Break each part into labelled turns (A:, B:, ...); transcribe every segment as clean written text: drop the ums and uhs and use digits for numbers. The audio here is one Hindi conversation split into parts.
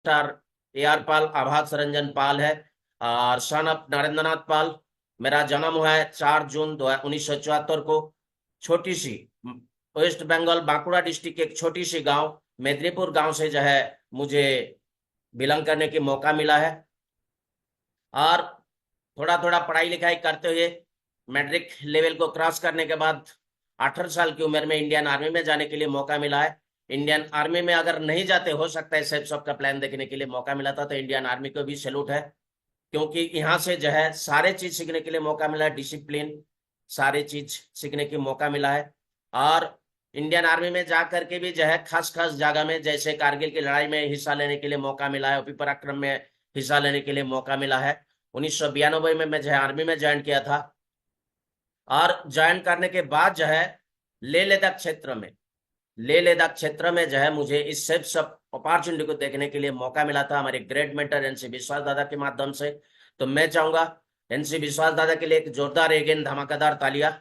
A: मिस्टर AR पाल, आभास रंजन पाल है, और सन ऑफ नरेंद्रनाथ पाल। मेरा जन्म हुआ है 4 जून 1974 को। छोटी सी वेस्ट बंगाल बांकुड़ा डिस्ट्रिक्ट एक छोटी सी गांव मेदिनीपुर गांव से जो है मुझे बिलोंग करने की मौका मिला है। और थोड़ा थोड़ा पढ़ाई लिखाई करते हुए मैट्रिक लेवल को क्रॉस करने के बाद 18 साल की उम्र में इंडियन आर्मी में जाने के लिए मौका मिला है। इंडियन आर्मी में अगर नहीं जाते, हो सकता है सेफ सबका प्लान देखने के लिए मौका मिला था, तो इंडियन आर्मी को भी सैल्यूट है, क्योंकि यहाँ से जो है सारे चीज सीखने के लिए मौका मिला है, डिसिप्लिन सारे चीज सीखने की मौका मिला है। और इंडियन आर्मी में जा करके भी जो है खास खास जगह में, जैसे कारगिल की लड़ाई में हिस्सा लेने के लिए मौका मिला है, ओपी पराक्रम में हिस्सा लेने के लिए मौका मिला है। 1992 में मैं जो है आर्मी में ज्वाइन किया था। और ज्वाइन करने के बाद जो है लेह लद्दाख क्षेत्र में, लेह लद्दाख क्षेत्र में जो है मुझे इस सब सब अपॉर्चुनिटी को देखने के लिए मौका मिला था हमारे ग्रेट मेंटर NC विश्वास दादा के माध्यम से। तो मैं चाहूंगा NC विश्वास दादा के लिए एक जोरदार अगेन धमाकेदार तालियां।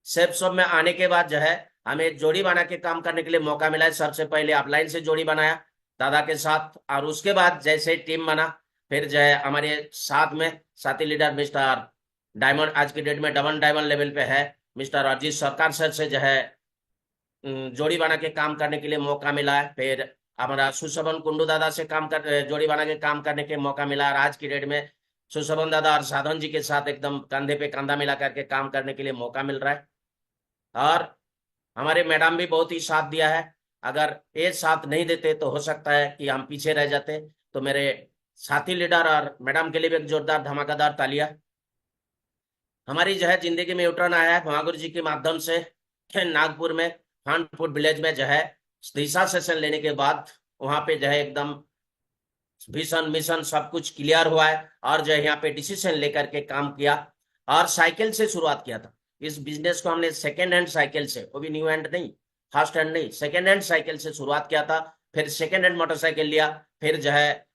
A: सेफ सब में आने के बाद जो है हमें जोड़ी बना के काम करने के लिए मौका मिला है। सबसे पहले अपलाइन से जोड़ी बनाया दादा के साथ, और उसके बाद जैसे टीम बना, फिर जो है हमारे साथ में साथी लीडर मिस्टर डायमंड, आज की डेट में डबल डायमंड लेवल पे है, मिस्टर अजीत सरकार सर से जो है जोड़ी बना के काम करने के लिए मौका मिला है। फिर हमारा सुशोभन कुंडू दादा से काम कर जोड़ी बना के काम करने के मौका मिला। और आज की डेट में सुशोभन दादा और साधन जी के साथ एकदम कंधे पे कंधा मिला करके काम करने के लिए मौका मिल रहा है। और हमारे मैडम भी बहुत ही साथ दिया है। अगर ये साथ नहीं देते तो हो सकता है कि हम पीछे रह जाते। तो मेरे साथी लीडर और मैडम के लिए भी एक जोरदार धमाकेदार तालियां। हमारी जो है जिंदगी में यूटर्न आया है महागुरु जी के माध्यम से। नागपुर में खानपुर विलेज में जो है दिशा सेशन लेने के बाद वहां पे जो है एकदम विजन मिशन सब कुछ क्लियर हुआ है, और जो है यहाँ पे डिसीजन लेकर के काम किया। और साइकिल से शुरुआत किया था इस बिजनेस को हमने, सेकेंड हैंड साइकिल से, वो भी न्यू हैंड नहीं, फर्स्ट हैंड नहीं, सेकेंड हैंड साइकिल से शुरुआत किया था। फिर सेकेंड हैंड मोटरसाइकिल लिया, फिर जो है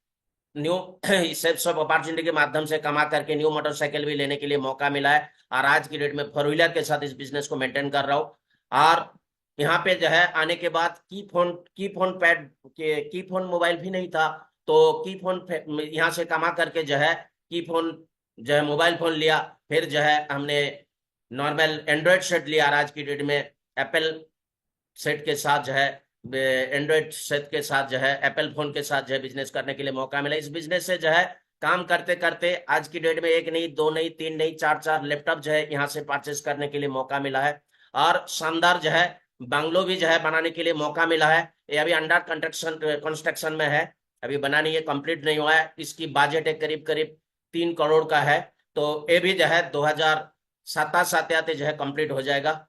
A: न्यू सेफ सब अपॉर्चुनिटी के माध्यम से कमा करके न्यू मोटरसाइकिल भी लेने के लिए मौका मिला है। और आज की डेट में 4 व्हीलर के साथ इस बिजनेस को मेंटेन कर रहा हूँ। और यहाँ पे जो है आने के बाद की फोन मोबाइल भी नहीं था, तो की फोन यहाँ से कमा करके जो है की फोन जो है मोबाइल फोन लिया। फिर जो है हमने नॉर्मल एंड्रॉयड सेट लिया, और आज की डेट में एप्पल सेट के साथ जो है, एंड्रॉयड सेट के साथ जो है एप्पल फोन के साथ जो है बिजनेस करने के लिए मौका मिला। इस बिजनेस से जो है काम करते करते आज की डेट में एक नहीं, दो नहीं, तीन नहीं, चार चार लैपटॉप जो है यहाँ से परचेस करने के लिए मौका मिला है। और शानदार जो है बंगलो भी जो है बनाने के लिए मौका मिला है। ये अभी अंडर कंस्ट्रक्शन में है, अभी बना नहीं है, कंप्लीट नहीं हुआ है। इसकी बजट है करीब करीब 3 करोड़ का है। तो ये भी जो है 2027 आते आते जो है कंप्लीट हो जाएगा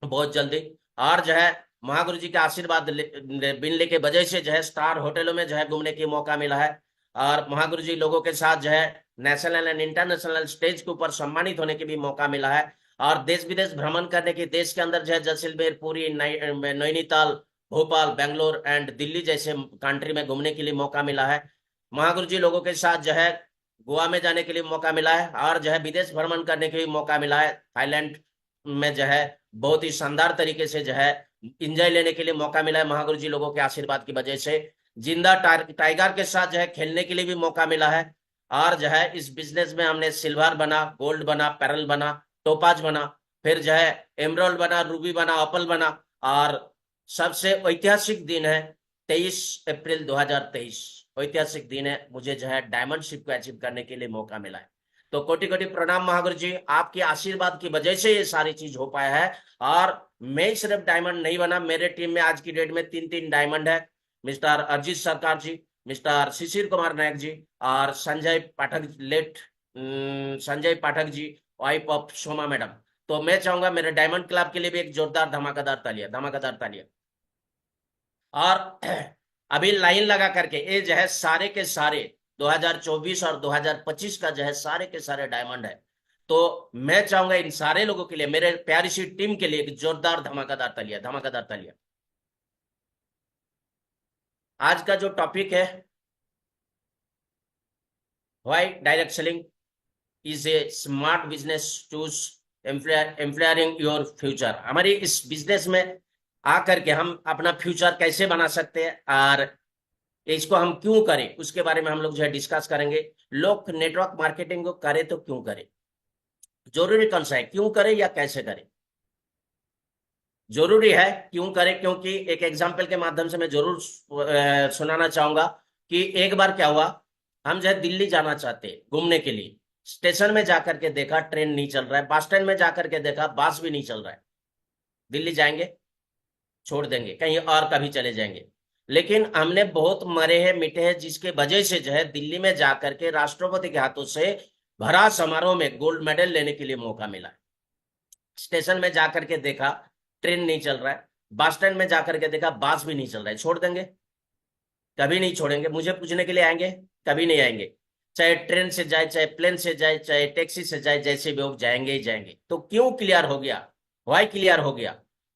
A: बहुत जल्दी। और जो है महागुरु जी के आशीर्वाद मिलने के वजह से जो है स्टार होटलों में जो है घूमने की मौका मिला है। और महागुरु जी लोगों के साथ जो है नेशनल एंड इंटरनेशनल स्टेज के ऊपर सम्मानित होने की भी मौका मिला है। और देश विदेश भ्रमण करने की, देश के अंदर जो है जैसलमेर, पुरी, नैनीताल, भोपाल, बेंगलोर एंड दिल्ली जैसे कंट्री में घूमने के लिए मौका मिला है। महागुरु जी लोगों के साथ जो है गोवा में जाने के लिए मौका मिला है, और जो है विदेश भ्रमण करने के लिए मौका मिला है। थाईलैंड में जो है बहुत ही शानदार तरीके से जो है इंजॉय लेने के लिए मौका मिला है महागुरु जी लोगों के आशीर्वाद की वजह से। जिंदा टाइगर के साथ जो है खेलने के लिए भी मौका मिला है। और जो है इस बिजनेस में हमने सिल्वर बना, गोल्ड बना, पेरल बना, टोपाज बना, फिर जो है एमराल्ड बना, रूबी बना, ऑपल बना। और सबसे ऐतिहासिक दिन है 23 अप्रैल 2023, ऐतिहासिक दिन है, मुझे जो है डायमंड शिप को अचीव करने के लिए मौका मिला है। तो कोटि कोटि प्रणाम महागुरु जी, आपके आशीर्वाद की वजह से ये सारी चीज हो पाया है। और मैं सिर्फ डायमंड नहीं बना, मेरे टीम में आज की डेट में 3 डायमंड है, मिस्टर अजीत सरकार जी, मिस्टर शिशिर कुमार नायक जी, और Sanjay Pathak, late Sanjay Pathak ji, wife of Soma madam. तो मैं चाहूंगा मेरे डायमंड क्लब के लिए भी एक जोरदार धमाकेदार तालियां, धमाकेदार तालियां। और अभी लाइन लगा करके ये जो है सारे के सारे 2024 और 2025 का जो है सारे के सारे डायमंड है। तो मैं चाहूंगा इन सारे लोगों के लिए, मेरे प्यारी सी टीम के लिए एक जोरदार धमाकेदार तालियां, धमाकेदार तालियां। आज का जो टॉपिक है, why direct selling is a smart business tools empowering your future. हमारी इस बिजनेस में आकर के हम अपना फ्यूचर कैसे बना सकते हैं, और इसको हम क्यों करें उसके बारे में हम लोग जो है डिस्कस करेंगे। लोग नेटवर्क मार्केटिंग को करें तो क्यों करें, जरूरी कौन सा है, क्यों करें या कैसे करें। जरूरी है क्यों करें, क्योंकि एक एग्जाम्पल के माध्यम से मैं जरूर सुनाना चाहूंगा कि एक बार क्या हुआ, हम जो है दिल्ली जाना चाहते हैं घूमने के लिए। स्टेशन में जाकर के देखा ट्रेन नहीं चल रहा है, बस स्टैंड में जाकर के देखा बस भी नहीं चल रहा है। दिल्ली जाएंगे, छोड़ देंगे, कहीं और कभी चले जाएंगे। लेकिन हमने बहुत मरे हैं मिटे हैं जिसके वजह से जो है दिल्ली में जाकर के राष्ट्रपति के हाथों से भरा समारोह में गोल्ड मेडल लेने के लिए मौका मिला। स्टेशन में जाकर के देखा ट्रेन नहीं चल रहा है, बस स्टैंड में जाकर के देखा बस भी नहीं चल रहा है, छोड़ देंगे, कभी नहीं छोड़ेंगे। मुझे पूछने के लिए आएंगे, कभी नहीं आएंगे। चाहे ट्रेन से जाए, चाहे प्लेन से जाए, चाहे टैक्सी से जाए, जैसे भी हो जाएंगे ही जाएंगे। तो क्यों क्लियर हो गया, वाई क्लियर हो गया,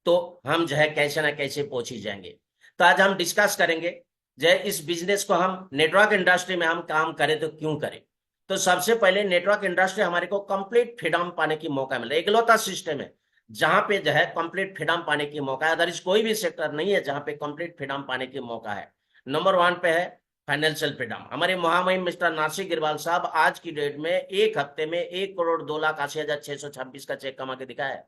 A: तो हम जो है कैसे ना कैसे पहुंच ही जाएंगे। तो आज हम डिस्कस करेंगे जो है इस बिजनेस को हम नेटवर्क इंडस्ट्री में हम काम करें तो क्यों करें। तो सबसे पहले नेटवर्क इंडस्ट्री हमारे को कंप्लीट फ्रीडम पाने की मौका मिला, इकलौता सिस्टम है जहां पे जो है कंप्लीट फ्रीडम पाने की मौका है। अदरवाइज कोई भी सेक्टर नहीं है जहां पे कंप्लीट फ्रीडम पाने की मौका है। नंबर 1 पे है फाइनेंशियल फ्रीडम। हमारे महामहिम मिस्टर नासिर गिरवाल साहब आज की डेट में एक हफ्ते में 1,02,80,626 का चेक कमा के दिखाया है।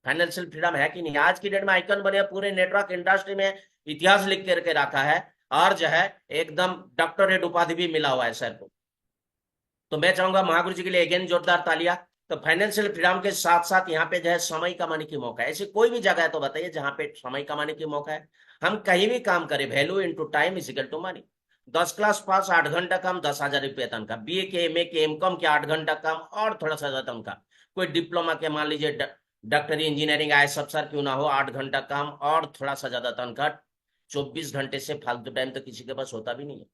A: फाइनेंशियल फ्रीडम है कि नहीं, आज की डेट में आइकन बने, पूरे नेटवर्क इंडस्ट्री में इतिहास लिख करके रखा है। और जो है एकदम डॉक्टरेट उपाधि भी मिला हुआ है सर को। तो मैं चाहूंगा महागुरु जी के लिए अगेन जोरदार तालियां। तो फाइनेंशियल फ्रीडम के साथ साथ यहाँ पे जो है समय कमाने की मौका है। ऐसी कोई भी जगह है तो बताइए जहां पे समय कमाने की मौका है। हम कहीं भी काम करें, value into time is equal to money. 10 class pass 8 घंटा काम 10,000 रुपये तनखा, बीए के एमए के एमकॉम के 8 घंटा काम और थोड़ा सा ज्यादा तनखा। कोई डिप्लोमा के मान लीजिए डॉक्टरी इंजीनियरिंग आईएएस अफसर क्यों ना हो, 8 घंटा काम और थोड़ा सा ज्यादा तनखा। 24 घंटे से फालतू टाइम तो किसी के पास होता भी नहीं है।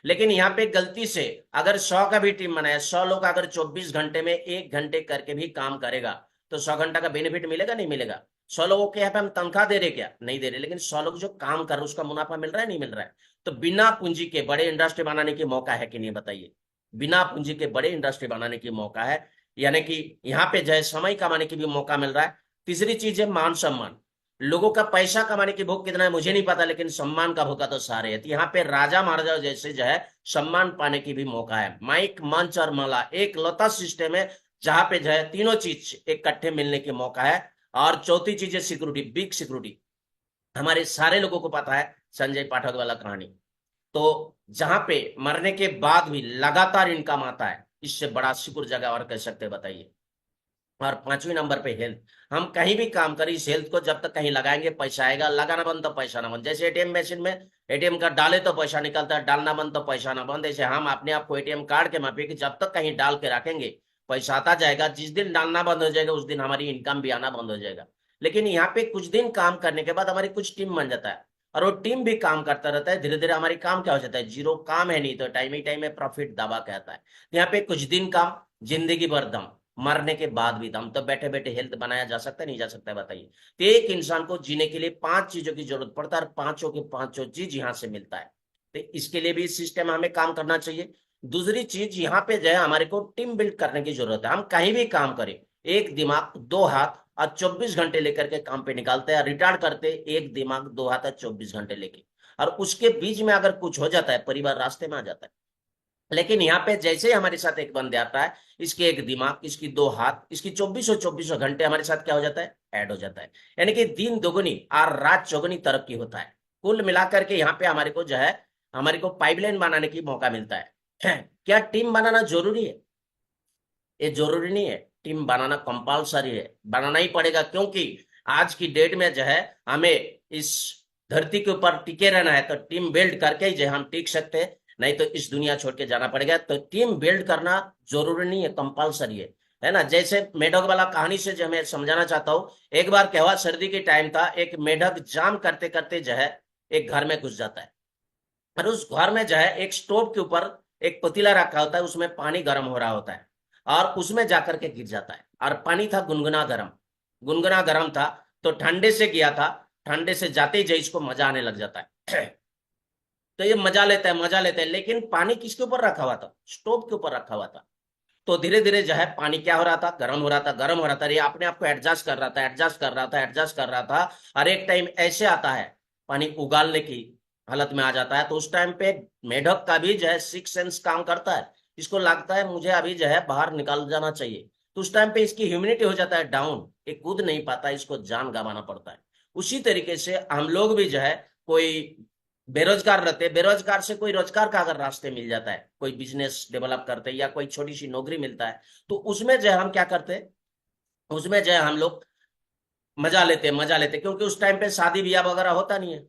A: लेकिन यहाँ पे गलती से अगर 100 का भी टीम बनाया, 100 लोग अगर 24 घंटे में 1 घंटे करके भी काम करेगा तो 100 घंटा का बेनिफिट मिलेगा नहीं मिलेगा। 100 लोगों के यहाँ पे हम तनख्वाह दे रहे क्या, नहीं दे रहे, लेकिन 100 लोग जो काम कर रहे उसका मुनाफा मिल रहा है नहीं मिल रहा है। तो बिना पूंजी के बड़े इंडस्ट्री बनाने की मौका है कि नहीं बताइए। बिना पूंजी के बड़े इंडस्ट्री बनाने की मौका है, यानी कि यहाँ पे जो है समय कमाने की भी मौका मिल रहा है। तीसरी चीज है मान सम्मान। लोगों का पैसा कमाने की भूख कितना है मुझे नहीं पता, लेकिन सम्मान का भूखा तो सारे है। तो यहाँ पे राजा महाराजा जैसे जो है सम्मान पाने की भी मौका है। माइक मंच और माला एक लता सिस्टम है जहां पे जो है तीनों चीज इकट्ठे मिलने की मौका है। और चौथी चीज है सिक्योरिटी, बिग सिक्योरिटी। हमारे सारे लोगों को पता है संजय पाठक वाला कहानी। तो जहां पे मरने के बाद भी लगातार इनकम आता है, इससे बड़ा सिक्योर जगह और कह सकते हैं बताइए। और 5वें नंबर पे हेल्थ। हम कहीं भी काम करें इस हेल्थ को जब तक कहीं लगाएंगे पैसा आएगा, लगाना बंद तो पैसा ना बंद। जैसे एटीएम मशीन में एटीएम कार्ड डाले तो पैसा निकलता है, डालना बंद तो पैसा ना बंद। ऐसे हम अपने आप को एटीएम कार्ड के माफिक कि जब तक कहीं डाल के रखेंगे पैसा आता जाएगा। जिस दिन डालना बंद हो जाएगा उस दिन हमारी इनकम भी आना बंद हो जाएगा। लेकिन यहाँ पे कुछ दिन काम करने के बाद हमारी कुछ टीम बन जाता है और वो टीम भी काम करता रहता है। धीरे धीरे हमारी काम क्या हो जाता है, जीरो काम है नहीं तो टाइम ही टाइम में प्रॉफिट दबा कहता है। यहाँ पे कुछ दिन काम, जिंदगी भर दम, मरने के बाद भी दम। तो बैठे बैठे हेल्थ बनाया जा सकता है नहीं जा सकता है बताइए। तो एक इंसान को जीने के लिए 5 चीजों की जरूरत पड़ता है और पांचों के पांचों चीज यहाँ से मिलता है। तो इसके लिए भी सिस्टम में हमें काम करना चाहिए। दूसरी चीज यहाँ पे जो है हमारे को टीम बिल्ड करने की जरूरत है। हम कहीं भी काम करें, एक दिमाग 2 हाथ और 24 घंटे लेकर के काम पे निकालते हैं। रिटायर्ड करते एक दिमाग 2 हाथ और 24 घंटे लेके, और उसके बीच में अगर कुछ हो जाता है परिवार रास्ते में आ जाता है। लेकिन यहाँ पे जैसे ही हमारे साथ एक बंदे आता है, इसके एक दिमाग, इसकी 2 हाथ, इसकी 24 घंटे हमारे साथ क्या हो जाता है, ऐड हो जाता है। यानी कि दिन दोगुनी और रात चौगुनी तरक्की होता है। कुल मिलाकर के यहाँ पे हमारे को जो है हमारे को पाइपलाइन बनाने की मौका मिलता है। क्या टीम बनाना जरूरी है, ये जरूरी नहीं है। टीम बनाना कंपलसरी है, बनाना ही पड़ेगा, क्योंकि आज की डेट में जो है हमें इस धरती के ऊपर टिके रहना है। तो टीम बिल्ड करके ही जो है हम टिक सकते हैं, नहीं तो इस दुनिया छोड़ के जाना पड़ेगा। तो टीम बिल्ड करना जरूरी नहीं है, कंपलसरी है ना। जैसे मेढक वाला कहानी से जो मैं समझाना चाहता हूँ, एक बार क्या हुआ, सर्दी के टाइम था, एक मेढक जाम करते करते जो है एक घर में घुस जाता है। और उस घर में जो है एक स्टोव के ऊपर एक पतीला रखा होता है, उसमें पानी गर्म हो रहा होता है, और उसमें जाकर के गिर जाता है। और पानी था गुनगुना गर्म, गुनगुना गर्म था। तो ठंडे से गया था, ठंडे से जाते ही जो इसको मजा आने लग जाता है। तो ये मजा लेता है, मजा लेता है। लेकिन पानी किसके ऊपर रखा हुआ था, स्टोव के ऊपर रखा हुआ था। तो धीरे धीरे जो है पानी क्या हो रहा था, गर्म हो रहा था, गर्म हो रहा था। ये अपने आप को एडजस्ट कर रहा था, एडजस्ट कर रहा था, एडजस्ट कर रहा था। और एक टाइम ऐसे आता है पानी उगालने की हालत में आ जाता है। तो उस टाइम पे मेढक का भी जो है सिक्स सेंस काम करता है, इसको लगता है मुझे अभी जो है बाहर निकल जाना चाहिए। तो उस टाइम पे इसकी ह्यूमिनिटी हो जाता है डाउन, ये कूद नहीं पाता, इसको जान गंवाना पड़ता है। उसी तरीके से हम लोग भी जो है, कोई बेरोजगार रहते, बेरोजगार से कोई रोजगार का अगर रास्ते मिल जाता है, कोई बिजनेस डेवलप करते या कोई छोटी सी नौकरी मिलता है, तो उसमें जो है हम क्या करते हैं, उसमें जो है हम लोग मजा लेते, क्योंकि उस टाइम पे शादी ब्याह वगैरह होता नहीं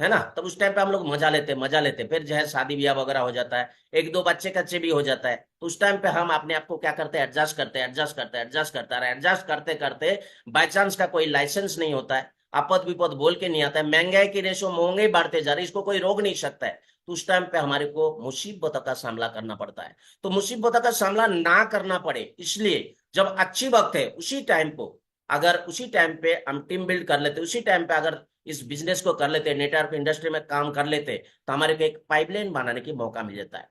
A: है ना। तब उस टाइम पे हम लोग मजा लेते, फिर जो है शादी ब्याह वगैरह हो जाता है, एक दो बच्चे कच्चे भी हो जाता है। तो उस टाइम पे हम अपने आप को क्या करते हैं, एडजस्ट करते हैं, एडजस्ट करते हैं, एडजस्ट करते हैं, एडजस्ट करते करते बाई चांस का कोई लाइसेंस नहीं होता है, आपद विपद बोल के नहीं आता है, महंगाई की रेशो महंगाई बढ़ते जा रही है, इसको कोई रोक नहीं सकता है। तो उस टाइम पे हमारे को मुसीबतों का सामना करना पड़ता है। तो मुसीबतों का सामना ना करना पड़े इसलिए जब अच्छी वक्त है उसी टाइम को, अगर उसी टाइम पे हम टीम बिल्ड कर लेते, उसी टाइम पे अगर इस बिजनेस को कर लेते, नेटवर्क इंडस्ट्री में काम कर लेते, तो हमारे को एक पाइपलाइन बनाने की मौका मिल जाता है।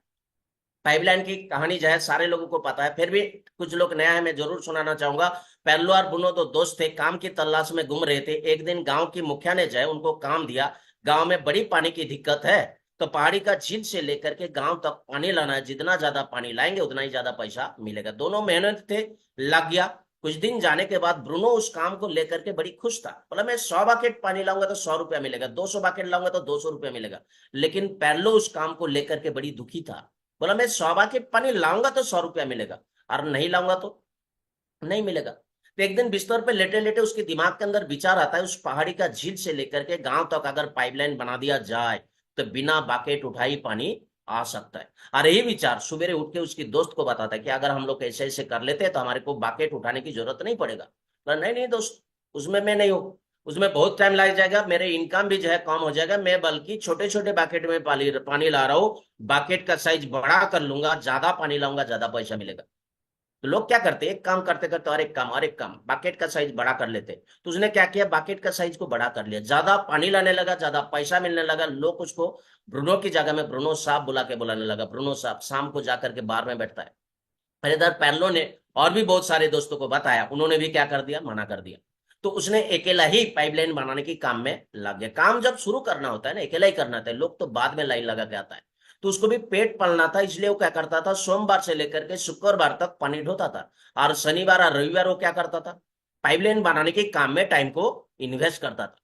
A: पाइपलाइन की कहानी जो है सारे लोगों को पता है, फिर भी कुछ लोग नया है, मैं जरूर सुनाना चाहूंगा। पेल्लो और बुनो दो दोस्त थे, काम की तलाश में घूम रहे थे। एक दिन गांव की मुखिया ने जो है उनको काम दिया, गांव में बड़ी पानी की दिक्कत है, तो पहाड़ी का झील से लेकर के गांव तक पानी लाना है, जितना ज्यादा पानी लाएंगे उतना ही ज्यादा पैसा मिलेगा। दोनों मेहनत थे, लग गया। कुछ दिन जाने के बाद ब्रूनो उस काम को लेकर के बड़ी खुश था, बोला मैं 100 बकेट पानी लाऊंगा तो 100 रुपया मिलेगा, 200 बकेट लाऊंगा तो 200 रुपया मिलेगा। लेकिन पेल्लो उस काम को लेकर के बड़ी दुखी था, बोला मैं 100 बकेट पानी लाऊंगा तो 100 रुपया मिलेगा, और नहीं लाऊंगा तो नहीं मिलेगा। तो एक दिन बिस्तर पे लेटे लेटे उसके दिमाग के अंदर विचार आता है, उस पहाड़ी का झील से लेकर के गांव तक अगर पाइपलाइन बना दिया जाए तो बिना बाकेट उठाई पानी आ सकता है। और यही विचार सवेरे उठ के उसकी दोस्त को बताता है कि अगर हम लोग ऐसे ऐसे कर लेते हैं तो हमारे को बाकेट उठाने की जरूरत नहीं पड़ेगा। बोला नहीं नहीं दोस्त, उसमें मैं नहीं हूँ, उसमें बहुत टाइम लग जाएगा, मेरे इनकम भी जो है कम हो जाएगा, मैं बल्कि छोटे छोटे बाकेट में पानी पानी ला रहा हूँ, बाकेट का साइज बड़ा कर लूंगा, ज्यादा पानी लाऊंगा, ज्यादा पैसा मिलेगा। तो लोग क्या करते, एक काम करते करते और एक काम और एक काम, बाकेट का साइज बड़ा कर लेते। तो उसने क्या किया, बाकेट का साइज को बड़ा कर लिया, ज्यादा पानी लाने लगा, ज्यादा पैसा मिलने लगा। लोग उसको ब्रूनो की जगह में ब्रूनो साहब बुला के बुलाने लगा, ब्रूनो साहब शाम को जाकर के बार में बैठता है। और इधर पैर्लो ने और भी बहुत सारे दोस्तों को बताया, उन्होंने भी क्या कर दिया, मना कर दिया। तो उसने अकेला ही पाइपलाइन बनाने की काम में लग गया। काम जब शुरू करना होता है ना, अकेला ही करना था, लोग तो बाद में लाइन लगा के आता है। तो उसको भी पेट पालना था, इसलिए वो क्या करता था, सोमवार से लेकर के शुक्रवार तक पानी ढोता था, और शनिवार और रविवार वो क्या करता था, पाइपलाइन बनाने के काम में टाइम को इन्वेस्ट करता था,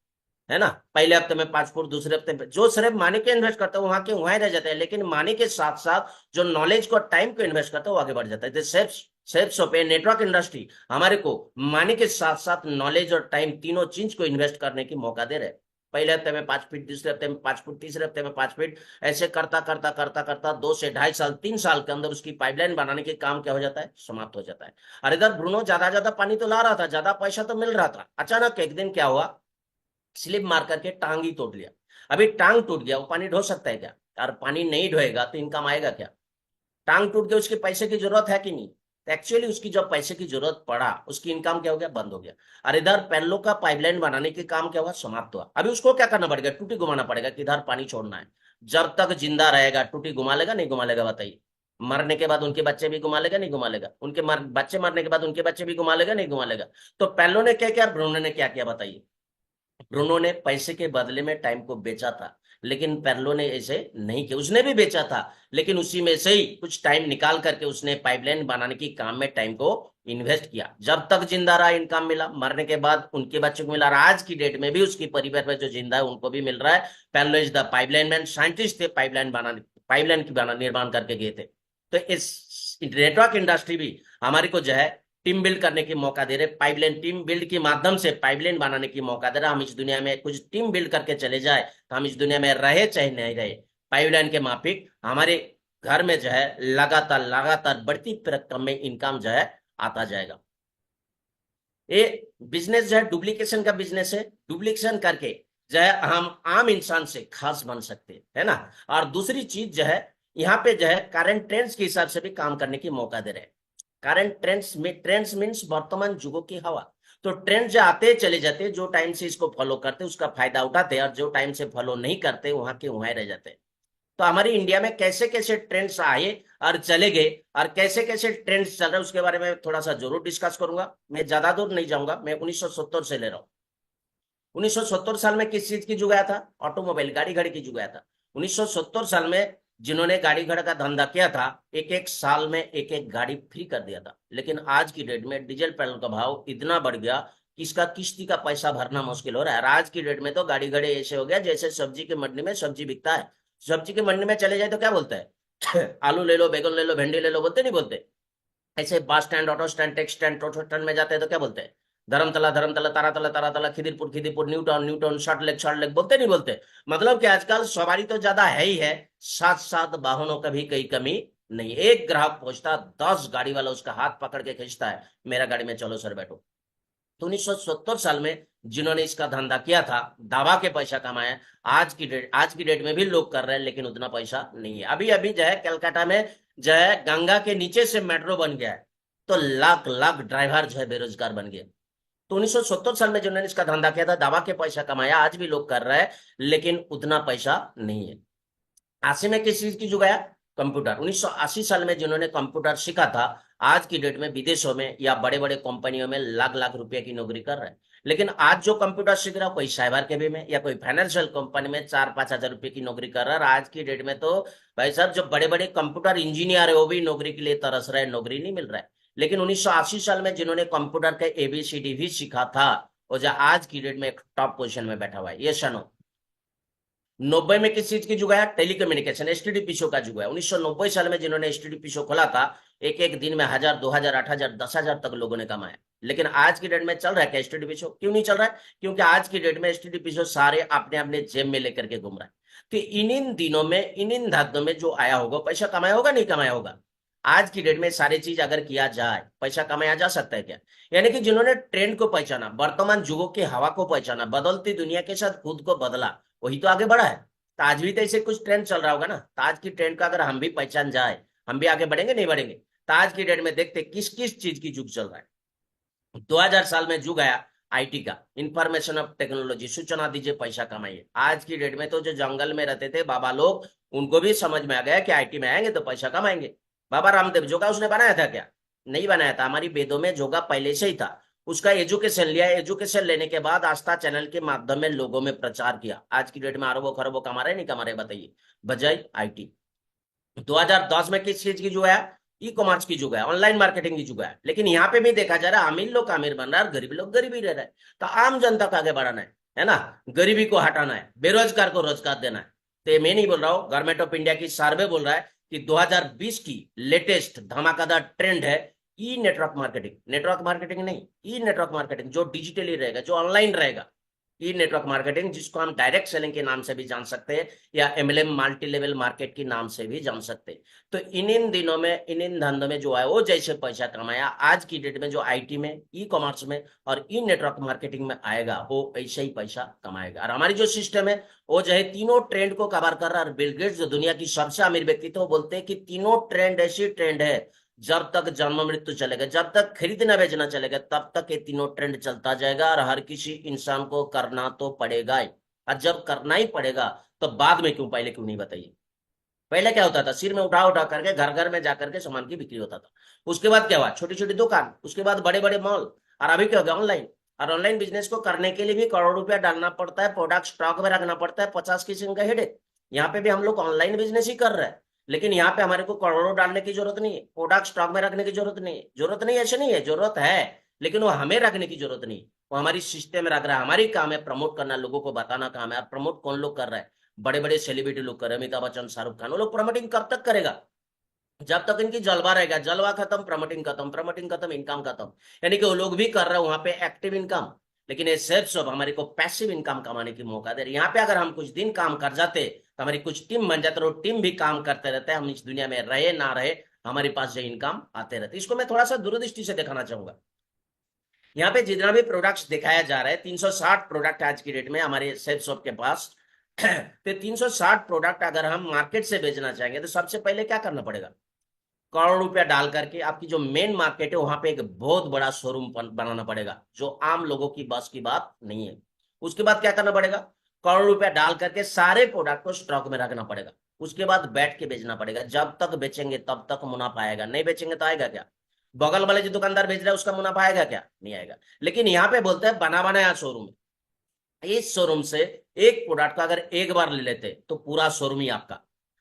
A: है ना। पहले हफ्ते में 5 फुट, दूसरे हफ्ते में, जो सिर्फ मानी के इन्वेस्ट करता है वहां के वहां रह जाते हैं, लेकिन मानी के साथ साथ जो नॉलेज को टाइम को इन्वेस्ट करता है वो आगे बढ़ जाता है। सेल्फ सेल्फ पे नेटवर्क इंडस्ट्री हमारे को मानी के साथ साथ नॉलेज और टाइम तीनों चीज को इन्वेस्ट करने की मौका दे रहे हैं। पहले हफ्ते में 5 फीट, दूसरे हफ्ते में 5 फुट, तीसरे हफ्ते में 5 फीट, ऐसे करता करता करता करता 2 से 2.5 साल, 3 साल के अंदर उसकी पाइपलाइन बनाने के काम क्या हो जाता है, समाप्त हो जाता है। और इधर ब्रूनो ज्यादा ज्यादा पानी तो ला रहा था, ज्यादा पैसा तो मिल रहा था। अचानक एक दिन क्या हुआ, स्लिप मार करके टांग ही तोड़ लिया। अभी टांग टूट गया, वो पानी ढो सकता है क्या, और पानी नहीं ढोएगा तो इनकम आएगा क्या। टांग टूट गया, उसके पैसे की जरूरत है कि नहीं, तो एक्चुअली उसकी जब पैसे की जरूरत पड़ा, उसकी इनकम क्या हो गया, बंद हो गया। और इधर पेल्लो का पाइपलाइन बनाने के काम क्या हुआ, समाप्त हुआ। अभी उसको क्या करना पड़ेगा, टूटी घुमाना पड़ेगा, किधर पानी छोड़ना है। जब तक जिंदा रहेगा टूटी घुमा लेगा, नहीं घुमा लेगा बताइए। मरने के बाद उनके बच्चे भी घुमा लेगा, नहीं घुमा लेगा, बच्चे मरने के बाद उनके बच्चे भी घुमा लेगा, नहीं घुमा लेगा। तो पेल्लो ने क्या किया, ब्रूनो ने क्या किया बताइए। ब्रूनो ने पैसे के बदले में टाइम को बेचा था, लेकिन पेर्लो ने ऐसे नहीं किया, उसने भी बेचा था, लेकिन उसी में से ही कुछ टाइम निकाल करके उसने पाइपलाइन बनाने की काम में टाइम को इन्वेस्ट किया। जब तक जिंदा रहा इनकम मिला, मरने के बाद उनके बच्चों को मिला, और आज की डेट में भी उसकी परिवार में जो जिंदा है उनको भी मिल रहा है। Perlo is the pipeline man, scientist थे, पाइपलाइन की निर्माण करके गए थे। तो इस नेटवर्क इंडस्ट्री भी हमारे को जो है टीम बिल्ड करने की मौका दे रहे, पाइपलाइन टीम बिल्ड के माध्यम से पाइपलाइन बनाने की मौका दे रहा। हम इस दुनिया में कुछ टीम बिल्ड करके चले जाए तो हम इस दुनिया में रहे चाहे नहीं रहे, पाइपलाइन के माफिक हमारे घर में जो है लगातार लगातार बढ़ती रकम में इनकम जो है आता जाएगा। ये बिजनेस जो है डुप्लीकेशन का बिजनेस है, डुप्लीकेशन करके जो है हम आम इंसान से खास बन सकते हैं, है ना। और दूसरी चीज जो है, यहाँ पे जो है करंट ट्रेंड्स के हिसाब से भी काम करने की मौका दे रहे हैं। करंट ट्रेंड्स में, ट्रेंड्स मीन्स वर्तमान युगों की हवा। तो ट्रेंड जो आते चले जाते, जो टाइम से इसको फॉलो करते उसका फायदा उठाते, और जो टाइम से फॉलो नहीं करते वहां के वहां रह जाते। तो हमारी इंडिया में कैसे कैसे ट्रेंड्स आए और चले गए, और कैसे कैसे ट्रेंड्स चल रहे हैं उसके बारे में थोड़ा सा जरूर डिस्कस करूंगा। मैं ज्यादा दूर नहीं जाऊंगा, मैं 1970 से ले रहा हूँ। 1970 साल में किस चीज की जुगाया था? ऑटोमोबाइल, गाड़ी घोड़े की जुगाया था। 1970 साल में जिन्होंने गाड़ी घोड़े का धंधा किया था, एक एक साल में एक एक गाड़ी फ्री कर दिया था। लेकिन आज की डेट में डीजल पेट्रोल का भाव इतना बढ़ गया कि इसका किस्ती का पैसा भरना मुश्किल हो रहा है। और आज की डेट में तो गाड़ी घोड़े ऐसे हो गया जैसे सब्जी की मंडी में सब्जी बिकता है। सब्जी की मंडी में चले जाए तो क्या बोलता है? आलू ले लो, बैगन ले लो, भिंडी ले लो, बोलते नहीं बोलते? ऐसे bus stand, auto stand, taxi stand, auto stand में जाते हैं तो क्या बोलते हैं? Dharmatala, Dharmatala, Taratala, Taratala, Khidirpur, Khidirpur, new town, new town, short leg, बोलते नहीं बोलते? मतलब कि आजकल सवारी तो ज्यादा है ही है, साथ साथ वाहनों का भी कहीं कमी नहीं। एक ग्राहक पहुंचता, 10 गाड़ी वाला उसका हाथ पकड़ के खींचता है, मेरा गाड़ी में चलो सर, बैठो। तो 1970 साल में जिन्होंने इसका धंधा किया था, दबा के पैसा कमाया, आज की डेट में भी लोग कर रहे हैं, लेकिन उतना पैसा नहीं है। अभी अभी जो है कलकत्ता में जो है गंगा के नीचे से मेट्रो बन गया है, तो लाख लाख ड्राइवर जो है बेरोजगार बन गए। तो 1970 साल में जिन्होंने इसका धंधा किया था, दबा के पैसा कमाया, आज भी लोग कर रहे हैं, लेकिन उतना पैसा नहीं है। 80 में किस चीज की जुगाया? कंप्यूटर। 1980 साल में जिन्होंने कंप्यूटर सीखा था, आज की डेट में विदेशों में या बड़े बड़े कंपनियों में लाख लाख रुपए की नौकरी कर रहे हैं। लेकिन आज जो कंप्यूटर सीख रहा है, कोई साइबर कैफे में या कोई फाइनेंशियल कंपनी में 4-5 हजार रुपए की नौकरी कर रहा है। और आज की डेट में तो भाई साहब, जो बड़े बड़े कंप्यूटर इंजीनियर है वो भी नौकरी के लिए तरस रहे हैं, नौकरी नहीं मिल रहा है। लेकिन 1980 साल में जिन्होंने कंप्यूटर के ABCD भी सीखा था, वो जो आज की डेट में एक टॉप पोजिशन में बैठा हुआ है, ये सुनो। 90 में किस चीज की जुगाया? टेलीकम्युनिकेशन, एसटीडी पीसीओ का जुगाया। 1990 साल में जिन्होंने एसटीडी पीसीओ खोला था, एक एक दिन में 1000, 2000, 8000, 10,000 तक लोगों ने कमाया। लेकिन आज की डेट में चल रहा है क्या एसटीडी पीसीओ? क्यों नहीं चल रहा है? क्योंकि आज की डेट में एसटीडी पीसीओ सारे अपने अपने जेब में लेकर के घूम रहा है। तो इन दिनों में, इन धंधों में जो आया होगा, पैसा कमाया होगा नहीं कमाया होगा? आज की डेट में सारी चीज अगर किया जाए, पैसा कमाया जा सकता है क्या? यानी कि जिन्होंने ट्रेंड को पहचाना, वर्तमान युगों की हवा को पहचाना, बदलती दुनिया के साथ खुद को बदला, वही तो आगे बढ़ा है। तो आज भी तो ऐसे कुछ ट्रेंड चल रहा होगा ना। तो आज की ट्रेंड का अगर हम भी पहचान जाए, हम भी आगे बढ़ेंगे नहीं बढ़ेंगे? तो आज की डेट में देखते किस किस चीज की युग चल रहा है। 2000 साल में युग आया आईटी का, इंफॉर्मेशन ऑफ टेक्नोलॉजी, सूचना दीजिए पैसा कमाइए। आज की डेट में तो जो जंगल में रहते थे बाबा लोग, उनको भी समझ में आ गया कि आईटी में आएंगे तो पैसा कमाएंगे। बाबा रामदेव योगा उसने बनाया था क्या? नहीं बनाया था। हमारी वेदों में योगा पहले से ही था। उसका एजुकेशन लिया, एजुकेशन लेने के बाद आस्था चैनल के माध्यम में लोगों में प्रचार किया। आज की डेट में अरबों खरबों कमा रहे नहीं कमा रहे बताइए? बजाय आईटी। 2010 में किस चीज की जुआ है? ई कॉमर्स की जुआ है, ऑनलाइन मार्केटिंग की जुआ है। लेकिन यहाँ पे भी देखा जा रहा है, अमीर लोग अमीर बन रहा है और गरीब लोग गरीब ही रह रहा है। तो आम जनता को आगे बढ़ाना है ना? गरीबी को हटाना है, बेरोजगार को रोजगार देना है। तो ये मैं नहीं बोल रहा हूँ, गवर्नमेंट ऑफ इंडिया की सर्वे बोल रहा है कि 2020 की लेटेस्ट धमाकेदार ट्रेंड है ई नेटवर्क मार्केटिंग। नेटवर्क मार्केटिंग नहीं, ई नेटवर्क मार्केटिंग, जो डिजिटली रहेगा, जो ऑनलाइन रहेगा। ई नेटवर्क मार्केटिंग, जिसको हम डायरेक्ट सेलिंग के नाम से भी जान सकते हैं, या MLM, मल्टी लेवल मार्केट के नाम से भी जान सकते हैं। तो इन दिनों में, इन धंधों में जो है वो जैसे पैसा कमाया, आज की डेट में जो आईटी में, ई कॉमर्स में और ई नेटवर्क मार्केटिंग में आएगा, वो ऐसे ही पैसा कमाएगा। और हमारी जो सिस्टम है वो जो है तीनों ट्रेंड को कवर कर रहा है। और बिल गेट्स जो दुनिया की सबसे अमीर व्यक्ति थे, वो बोलते हैं कि तीनों ट्रेंड ऐसी ट्रेंड है, जब तक जन्म मृत्यु चलेगा, जब तक खरीदना बेचना चलेगा, तब तक ये तीनों ट्रेंड चलता जाएगा। और हर किसी इंसान को करना तो पड़ेगा ही। और जब करना ही पड़ेगा तो बाद में क्यों, पहले क्यों नहीं बताइए? पहले क्या होता था? सिर में उठा उठा करके घर घर में जाकर के सामान की बिक्री होता था। उसके बाद क्या हुआ? छोटी छोटी दुकान, उसके बाद बड़े बड़े मॉल, और अभी क्या हो गया? ऑनलाइन। और ऑनलाइन बिजनेस को करने के लिए भी करोड़ रुपया डालना पड़ता है, प्रोडक्ट स्टॉक में रखना पड़ता है, 50 किस्म का हेडेक। यहाँ पे भी हम लोग ऑनलाइन बिजनेस ही कर रहे हैं, लेकिन यहाँ पे हमारे को करोड़ों डालने की जरूरत नहीं है, प्रोडक्ट स्टॉक में रखने की जरूरत नहीं है। जरूरत नहीं ऐसे नहीं है, जरूरत है, लेकिन वो हमें रखने की जरूरत नहीं। वो हमारी सिस्टम में रख रहा है। हमारी काम है प्रमोट करना, लोगों को बताना काम है। और प्रमोट कौन लोग कर रहा है? बड़े बड़े सेलिब्रिटी लोग कर रहे हैं, अमिताभ बच्चन, शाहरुख खान। वो लोग प्रमोटिंग कब तक करेगा? जब तक इनकी जलवा रहेगा। जलवा खत्म, प्रमोटिंग खत्म, प्रमोटिंग खत्म, इनकम खत्म। यानी कि वो लोग भी कर रहे हैं वहां पे एक्टिव इनकम, लेकिन ये सेल्फ सब हमारे को पैसिव इनकम कमाने की मौका दे रही है। यहाँ पे अगर हम कुछ दिन काम कर जाते तो हमारी कुछ टीम बन जाते, और टीम भी काम करते रहते हैं, हम इस दुनिया में रहे ना रहे, हमारे पास जो इनकम आते रहते। इसको मैं थोड़ा सा दूरदृष्टि से दिखाना चाहूंगा। यहाँ पे जितना भी प्रोडक्ट्स दिखाया जा रहा है, 360 प्रोडक्ट आज की डेट में हमारे सेल्फ शॉप के पास। तो 360 प्रोडक्ट अगर हम मार्केट से बेचना चाहेंगे तो सबसे पहले क्या करना पड़ेगा? करोड़ रुपया डाल करके आपकी जो मेन मार्केट है वहां पे एक बहुत बड़ा शोरूम बनाना पड़ेगा, जो आम लोगों की बस की बात नहीं है। उसके बाद क्या करना पड़ेगा? करोड़ रुपया डाल करके सारे प्रोडक्ट को स्टॉक में रखना पड़ेगा। उसके बाद बैठ के बेचना पड़ेगा। जब तक बेचेंगे तब तक मुनाफा आएगा, नहीं बेचेंगे तो आएगा क्या? बगल वाले जो दुकानदार बेच रहा है उसका मुनाफा आएगा क्या? नहीं आएगा। लेकिन यहाँ पे बोलते हैं बना बनाया शोरूम। इस शोरूम से एक प्रोडक्ट का अगर एक बार ले लेते तो पूरा शोरूम ही आपका,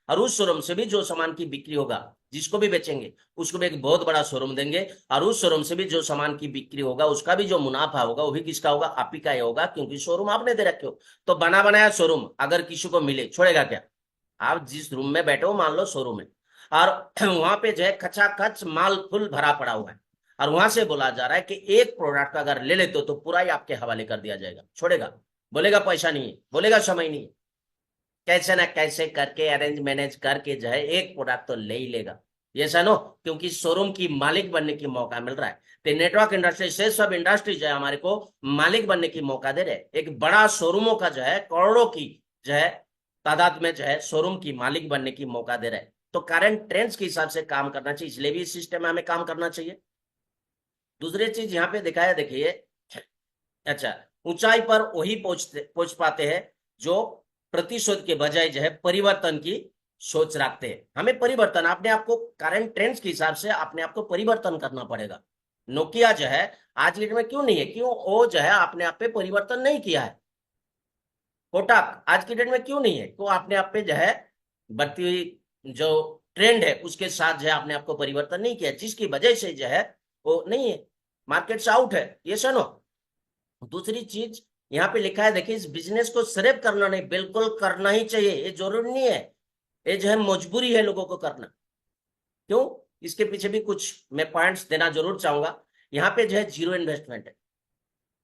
A: और उस शोरूम से भी जो सामान की बिक्री होगा, जिसको भी बेचेंगे उसको भी एक बहुत बड़ा शोरूम देंगे, और उस शोरूम से भी जो सामान की बिक्री होगा उसका भी जो मुनाफा होगा वो भी किसका होगा, आप ही का ही होगा, क्योंकि शोरूम आपने दे रखे हो। तो बना बनाया शोरूम अगर किसी को मिले, छोड़ेगा क्या? आप जिस रूम में बैठे हो मान लो शोरूम है, और वहां पे जो है खचाखच माल फुल भरा पड़ा हुआ है, और वहां से बोला जा रहा है कि एक प्रोडक्ट अगर ले लेते हो तो पूरा ही आपके हवाले कर दिया जाएगा, छोड़ेगा? बोलेगा पैसा नहीं है, बोलेगा समय नहीं है, कैसे ना कैसे करके अरेंज मैनेज करके जो है एक प्रोडक्ट तो ले ही लेगा। ये सनो, क्योंकि शोरूम की मालिक बनने की मौका मिल रहा है। तो नेटवर्क इंडस्ट्री से सब इंडस्ट्री जो है हमारे को मालिक बनने की मौका दे रहे हैं। एक बड़ा शोरूमों का जो है करोड़ों की जो है तादाद में जो है शोरूम की मालिक बनने की मौका दे रहे हैं। तो करंट ट्रेंड्स के हिसाब से काम करना चाहिए, इसलिए भी इस सिस्टम में हमें काम करना चाहिए। दूसरी चीज यहाँ पे दिखाया, देखिए, अच्छा, ऊंचाई पर वही पहुंच पाते हैं जो प्रतिशोध के बजाय जो है परिवर्तन की सोच रखते हैं। हमें परिवर्तन, अपने आप को करंट ट्रेंड्स के हिसाब से अपने आप को परिवर्तन करना पड़ेगा। नोकिया जो है आज की डेट में क्यों नहीं है, क्यों वो जो है अपने आप पे परिवर्तन नहीं किया है। कोटक आज की डेट में क्यों नहीं है, क्यों अपने आप पे जो है बढ़ती हुई जो ट्रेंड है उसके साथ जो है अपने आप को परिवर्तन नहीं किया, जिसकी वजह से जो है वो नहीं है, मार्केट से आउट है। ये सुनो, दूसरी चीज यहाँ पे लिखा है, देखिए, इस बिजनेस को सिर्फ करना नहीं, बिल्कुल करना ही चाहिए, ये जरूरी नहीं है, ये जो है मजबूरी है लोगों को करना। क्यों? इसके पीछे भी कुछ मैं पॉइंट्स देना जरूर चाहूंगा। यहाँ पे जो है जीरो इन्वेस्टमेंट है,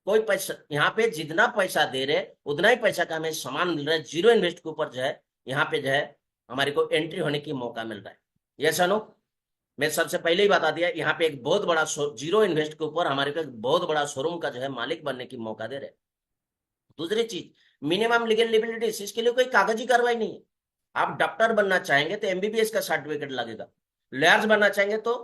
A: कोई पैसा, यहाँ पे जितना पैसा दे रहे उतना ही पैसा का हमें सामान मिल रहा है, जीरो इन्वेस्ट के ऊपर जो है यहाँ पे जो है हमारे को एंट्री होने की मौका मिल रहा है। ये सुनो, मैं सबसे पहले ही बता दिया, यहाँ पे एक बहुत बड़ा जीरो इन्वेस्ट के ऊपर हमारे को एक बहुत बड़ा शोरूम का जो है मालिक बनने की मौका दे रहे हैं। दूसरी चीज, मिनिमम लीगल लिबिलिटीज, इसके लिए कोई कागजी कार्रवाई नहीं है। आप डॉक्टर बनना चाहेंगे तो एमबीबीएस का सर्टिफिकेट लगेगा, लॉयर्स बनना चाहेंगे तो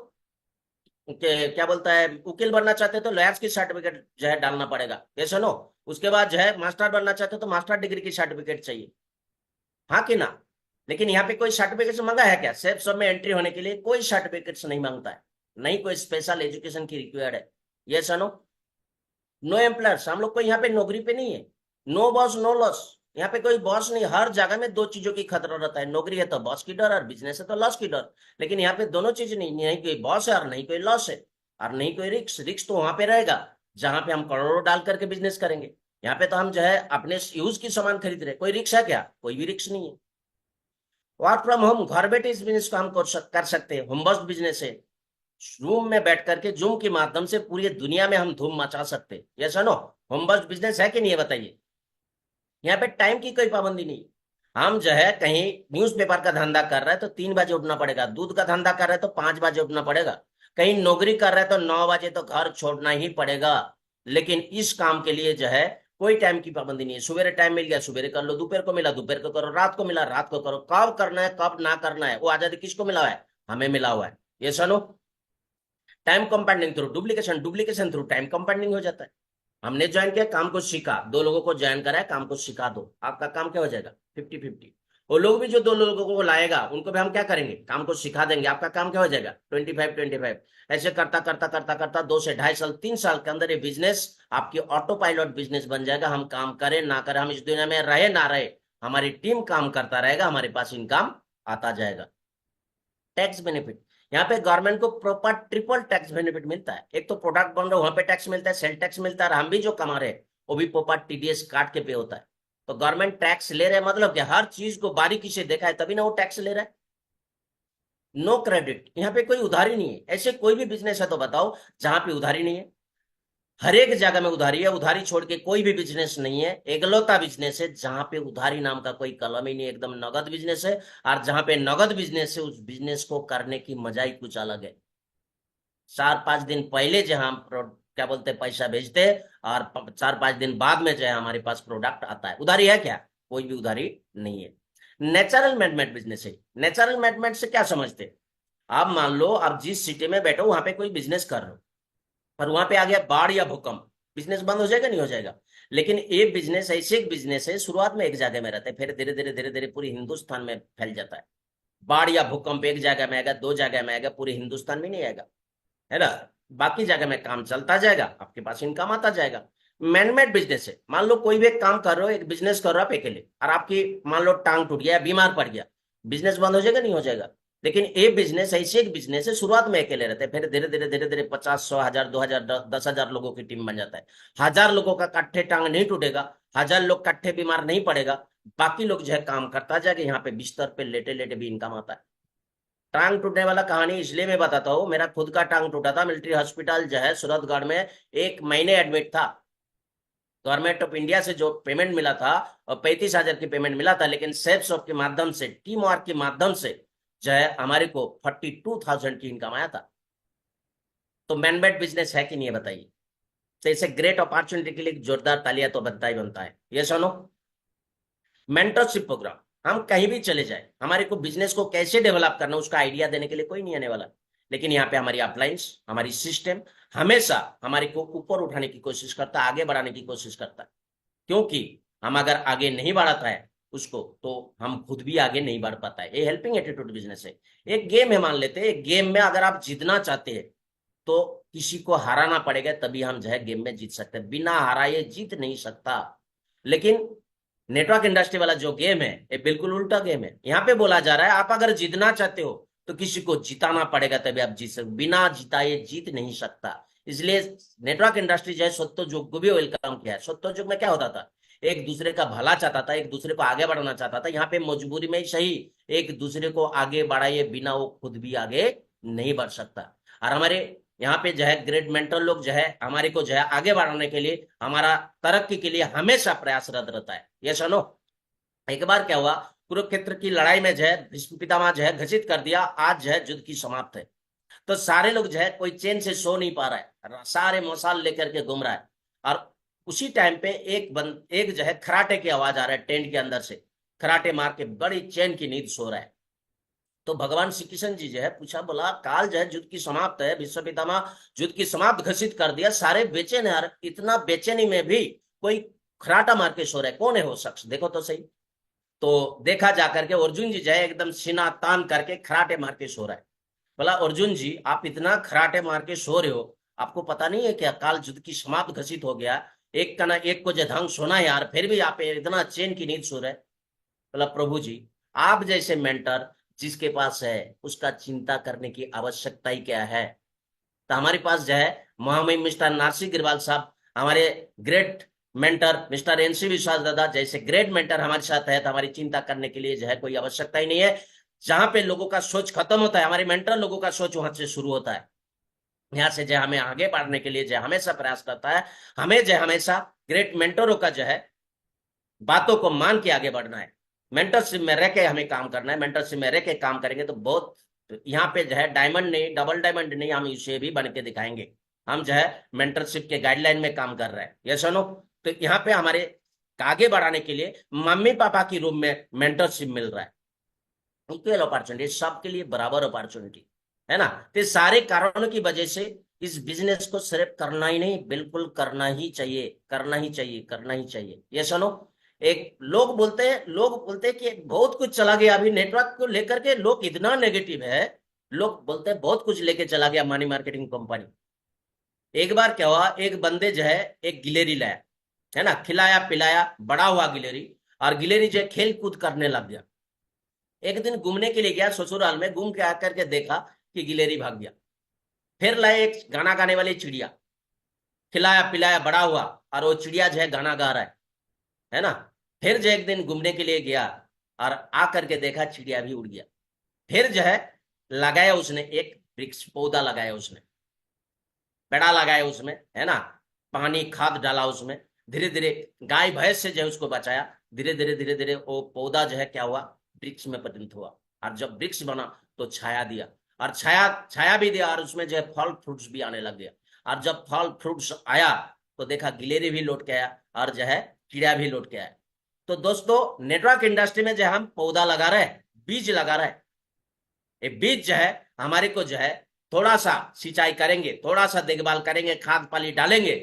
A: क्या बोलता है, वकील बनना चाहते हैं तो लॉयर्स की सर्टिफिकेट जो है डालना पड़ेगा, ये सुनो। उसके बाद जो है मास्टर बनना चाहते हो तो मास्टर डिग्री की सर्टिफिकेट चाहिए, हाँ कि ना? लेकिन यहाँ पे कोई सर्टिफिकेट मांगा है क्या? सेफ सब में एंट्री होने के लिए कोई सर्टिफिकेट नहीं मांगता है, नहीं कोई स्पेशल एजुकेशन की रिक्वायर्ड है। ये सुनो, नो एम्प्लॉयर्स, हम लोग को यहाँ पे नौकरी पे नहीं है, नो बॉस नो लॉस, यहाँ पे कोई बॉस नहीं। हर जगह में दो चीजों की खतरा रहता है, नौकरी है तो बॉस की डर और बिजनेस है तो लॉस की डर। लेकिन यहाँ पे दोनों चीज नहीं, नहीं कोई बॉस है और नहीं कोई लॉस है, और नहीं कोई रिक्स। रिक्स तो वहां पे रहेगा जहां पे हम करोड़ों डाल करके बिजनेस करेंगे। यहाँ पे तो हम जो है अपने यूज की सामान खरीद रहे, कोई रिक्स है क्या? कोई भी रिक्स नहीं है। वर्क फ्रॉम होम, घर बैठे इस बिजनेस को हम कर सकते हैं, होम बेस्ड बिजनेस है। रूम में बैठ करके जूम के माध्यम से पूरी दुनिया में हम धूम मचा सकते हैं। ये सुनो, होम बेस्ड बिजनेस है कि नहीं है बताइए? यहाँ पे टाइम की कोई पाबंदी नहीं। हम जो है कहीं न्यूज़पेपर का धंधा कर रहे हैं तो 3 बजे उठना पड़ेगा, दूध का धंधा कर रहे हैं तो 5 बजे उठना पड़ेगा, कहीं नौकरी कर रहे हैं तो 9 बजे तो घर छोड़ना ही पड़ेगा। लेकिन इस काम के लिए जो है कोई टाइम की पाबंदी नहीं है। सुबह टाइम मिल गया सुबह कर लो, दोपहर को मिला दोपहर को करो, रात को मिला रात को करो, कब करना है कब ना करना है वो आजादी किसको मिला हुआ है? हमें मिला हुआ है। ये सुनो, time compounding through duplication, duplication through time compounding हो जाता है। हमने ज्वाइन किया, काम को सीखा, 2 लोगों को ज्वाइन करा है, काम को सिखा दो, आपका काम क्या हो जाएगा? 50-50। वो लोग भी जो 2 लोगों को लाएगा उनको भी हम क्या करेंगे? काम को सिखा देंगे, आपका काम क्या हो जाएगा? 25-25। ऐसे करता करता करता करता 2 से ढाई साल 3 साल के अंदर ये बिजनेस आपकी ऑटो पायलट बिजनेस बन जाएगा। हम काम करें ना करें, हम इस दुनिया में रहे ना रहे, हमारी टीम काम करता रहेगा, हमारे पास इनकम आता जाएगा। टैक्स बेनिफिट, यहाँ पे गवर्नमेंट को प्रॉपर ट्रिपल टैक्स बेनिफिट मिलता है। एक तो प्रोडक्ट बन रहा है वहां पे टैक्स मिलता है, सेल टैक्स मिलता है, और हम भी जो कमा रहे हैं वो भी प्रॉपर टीडीएस काट के पे होता है। तो गवर्नमेंट टैक्स ले रहे हैं, मतलब कि हर चीज को बारीकी से देखा है तभी ना वो टैक्स ले रहा है। नो क्रेडिट, यहाँ पे कोई उधारी नहीं है। ऐसे कोई भी बिजनेस है तो बताओ जहां पे उधारी नहीं है? हर एक जगह में उधारी है, उधारी छोड़ के कोई भी बिजनेस नहीं है। एकलौता बिजनेस है जहां पे उधारी नाम का कोई कलम ही नहीं है, एकदम नगद बिजनेस है। और जहां पे नगद बिजनेस है उस बिजनेस को करने की मजा ही कुछ अलग है। 4-5 दिन पहले जो हम क्या बोलते हैं पैसा भेजते हैं, और 4-5 दिन बाद में जो है हमारे पास प्रोडक्ट आता है। उधारी है क्या? कोई भी उधारी नहीं है। नेचुरल मैनेजमेंट बिजनेस है। नेचुरल मैनेजमेंट से क्या समझते हैं? आप मान लो आप जिस सिटी में बैठो वहां पे कोई बिजनेस कर रहे हो, पर वहां पे आ गया बाढ़ या भूकंप, बिजनेस बंद हो जाएगा? नहीं हो जाएगा। लेकिन ये बिजनेस ऐसे एक बिजनेस है, शुरुआत में एक जगह में रहता है, फिर धीरे धीरे धीरे धीरे पूरी हिंदुस्तान में फैल जाता है। बाढ़ या भूकंप एक जगह में आएगा, 2 जगह में आएगा, पूरे हिंदुस्तान में नहीं आएगा, है ना? बाकी जगह में काम चलता जाएगा, आपके पास इनकम आता जाएगा। मैनमेड बिजनेस है। मान लो कोई भी एक काम कर रहे हो, एक बिजनेस कर रहे हो आप अकेले, और आपकी मान लो टांग टूट गया, बीमार पड़ गया, बिजनेस बंद हो जाएगा? नहीं हो जाएगा। लेकिन ये बिजनेस ऐसे एक बिजनेस है, शुरुआत में अकेले रहते हैं, फिर धीरे धीरे धीरे धीरे 50, 100, 1000, 2000, 10,000 लोगों की टीम बन जाता है। 1000 लोगों का इकट्ठे टांग नहीं टूटेगा, 1000 लोग इकट्ठे बीमार नहीं पड़ेगा, बाकी लोग जो है काम करता जाएगा, यहाँ पे बिस्तर पे लेटे लेटे भी इनकम आता है। टांग टूटने वाला कहानी इसलिए मैं बताता हूँ, मेरा खुद का टांग टूटा था, मिलिट्री हॉस्पिटल जो है सूरतगढ़ में, 1 महीने एडमिट था। गवर्नमेंट ऑफ इंडिया से जो पेमेंट मिला था, और 35,000 की पेमेंट मिला था, लेकिन सेल्फ शॉप के माध्यम से, टीम वर्क के माध्यम से जो है हमारे को 42,000 की इनकम आया था। तो मैनमेड बिजनेस है कि नहीं है बताइए? तो इसे ग्रेट अपॉर्चुनिटी के लिए जोरदार तालियां तो बनता ही बनता है। ये सुनो, मेंटरशिप प्रोग्राम, हम कहीं भी चले जाए, हमारे को बिजनेस को कैसे डेवलप करना उसका आइडिया देने के लिए कोई नहीं आने वाला। लेकिन यहाँ पे हमारी अपलाइंस, हमारी सिस्टम हमेशा हमारे को ऊपर उठाने की कोशिश करता है, आगे बढ़ाने की कोशिश करता है। क्योंकि हम अगर आगे नहीं बढ़ाता है उसको, तो हम खुद भी आगे नहीं बढ़ पाता है। ये हेल्पिंग एटीट्यूड बिजनेस है। एक गेम है, मान लेते हैं, एक गेम में अगर आप जीतना चाहते हैं तो किसी को हराना पड़ेगा, तभी हम जो है गेम में जीत सकते हैं, बिना हराए जीत नहीं सकता। लेकिन नेटवर्क इंडस्ट्री वाला जो गेम है, ये बिल्कुल उल्टा गेम है। यहाँ पे बोला जा रहा है आप अगर जीतना चाहते हो तो किसी को जिताना पड़ेगा, तभी आप जीत सकते, बिना जिताए जीत नहीं सकता। इसलिए नेटवर्क इंडस्ट्री जो है सत्य युग को भी वेलकम किया है। सत्य युग में क्या होता था, एक दूसरे का भला चाहता था, एक दूसरे को आगे बढ़ाना चाहता था। यहाँ पे मजबूरी में ही सही, एक दूसरे को आगे बढ़ाए बिना वो खुद भी आगे नहीं बढ़ सकता। और हमारे यहाँ पे जो है ग्रेट मेंटर लोग जो है हमारे को जो है आगे बढ़ाने के लिए, हमारा तरक्की के लिए हमेशा प्रयासरत रहता है। ये सुनो, एक बार क्या हुआ, कुरुक्षेत्र की लड़ाई में जो है भीष्म पितामह जो है घोषित कर दिया आज जो है युद्ध की समाप्त है। तो सारे लोग जो है कोई चैन से सो नहीं पा रहा है, सारे मसाल लेकर के घूम रहा है। और उसी टाइम पे एक जो है खराटे की आवाज आ रहा है टेंट के अंदर से, खराटे मार के बड़ी चैन की नींद सो रहा है। तो भगवान श्री कृष्ण जी जो है पूछा, बोला काल जो है युद्ध की समाप्त है, भीष्म पितामह युद्ध की समाप्त घोषित कर दिया, सारे बेचैन है यार, इतना बेचैनी में भी कोई खराटा मार के सो रहा है, कौन है वो शख्स, देखो तो सही। तो देखा जाकर के अर्जुन जी जो है एकदम सीना तान करके खराटे मार के सो रहा है। बोला अर्जुन जी आप इतना खराटे मार के सो रहे हो, आपको पता नहीं है क्या काल युद्ध की समाप्त घोषित हो गया, एक का ना एक को जधांग सोना है यार, फिर भी आप इतना चैन की नींद सो रहे। बोला प्रभु जी, आप जैसे मेंटर जिसके पास है उसका चिंता करने की आवश्यकता ही क्या है। तो हमारे पास जो है महामहिम मिस्टर नारसी गिरवाल साहब, हमारे ग्रेट मेंटर मिस्टर एनसी विश्वास दादा जैसे ग्रेट मेंटर हमारे साथ है, तो हमारी चिंता करने के लिए जो है कोई आवश्यकता ही नहीं है। जहां पे लोगों का सोच खत्म होता है, हमारे मेंटर लोगों का सोच वहां से शुरू होता है। यहाँ से जो हमें आगे बढ़ने के लिए जो हमेशा प्रयास करता है, हमें जो हमेशा ग्रेट मेंटरों का जो है बातों को मान के आगे बढ़ना है। मेंटरशिप में रह के हमें काम करना है, मेंटरशिप में रह के काम करेंगे तो बहुत, यहाँ पे जो है डायमंड नहीं, डबल डायमंड नहीं, हम इसे भी बन के दिखाएंगे। हम जो है मेंटरशिप के गाइडलाइन में काम कर रहे हैं, ये सुनो। तो यहाँ पे हमारे आगे बढ़ाने के लिए मम्मी पापा की रूम में मेंटरशिप मिल रहा है, इक्वल अपॉर्चुनिटी, सबके लिए बराबर अपॉर्चुनिटी, है ना। तो सारे कारणों की वजह से इस बिजनेस को सिर्फ करना ही नहीं, बिल्कुल करना ही चाहिए, करना ही चाहिए, करना ही चाहिए। ये सुनो, एक लोग बोलते हैं कि बहुत कुछ चला गया, अभी नेटवर्क को लेकर के लोग इतना नेगेटिव है, लोग बोलते हैं बहुत कुछ लेके चला गया मनी मार्केटिंग कंपनी। एक बार क्या हुआ, एक बंदे जो है एक गिलेरी लाया, है ना, खिलाया पिलाया बड़ा हुआ गिलेरी, और गिलेरी जो है खेल कूद करने लग गया। एक दिन घूमने के लिए गया ससुराल में, घूम के आकर के देखा कि गिलेरी भाग गया। फिर लाए एक गाना गाने वाली चिड़िया, खिलाया पिलाया बड़ा हुआ, और वो चिड़िया जो है गाना गा रहा है ना। फिर जो एक दिन घूमने के लिए गया और आकर के देखा चिड़िया भी उड़ गया। फिर जो है लगाया उसने एक वृक्ष, पौधा लगाया उसने, पेड़ा लगाया उसमें, है ना, पानी खाद डाला उसमें, धीरे धीरे गाय भैंस से जो है उसको बचाया। धीरे धीरे धीरे धीरे वो पौधा जो है क्या हुआ, वृक्ष में परिणत हुआ। और जब वृक्ष बना तो छाया दिया, और छाया छाया भी दिया, और उसमें जो है फल फ्रूट्स भी आने लग गया। और जब फल फ्रूट्स आया तो देखा गिलेरी भी लौट के आया, और जो है कीड़ा भी लौट के आया। तो दोस्तों नेटवर्क इंडस्ट्री में जो हम पौधा लगा रहे हैं, बीज लगा रहे हैं, ये बीज जो है हमारे को जो है थोड़ा सा सिंचाई करेंगे, थोड़ा सा देखभाल करेंगे, खाद पानी डालेंगे,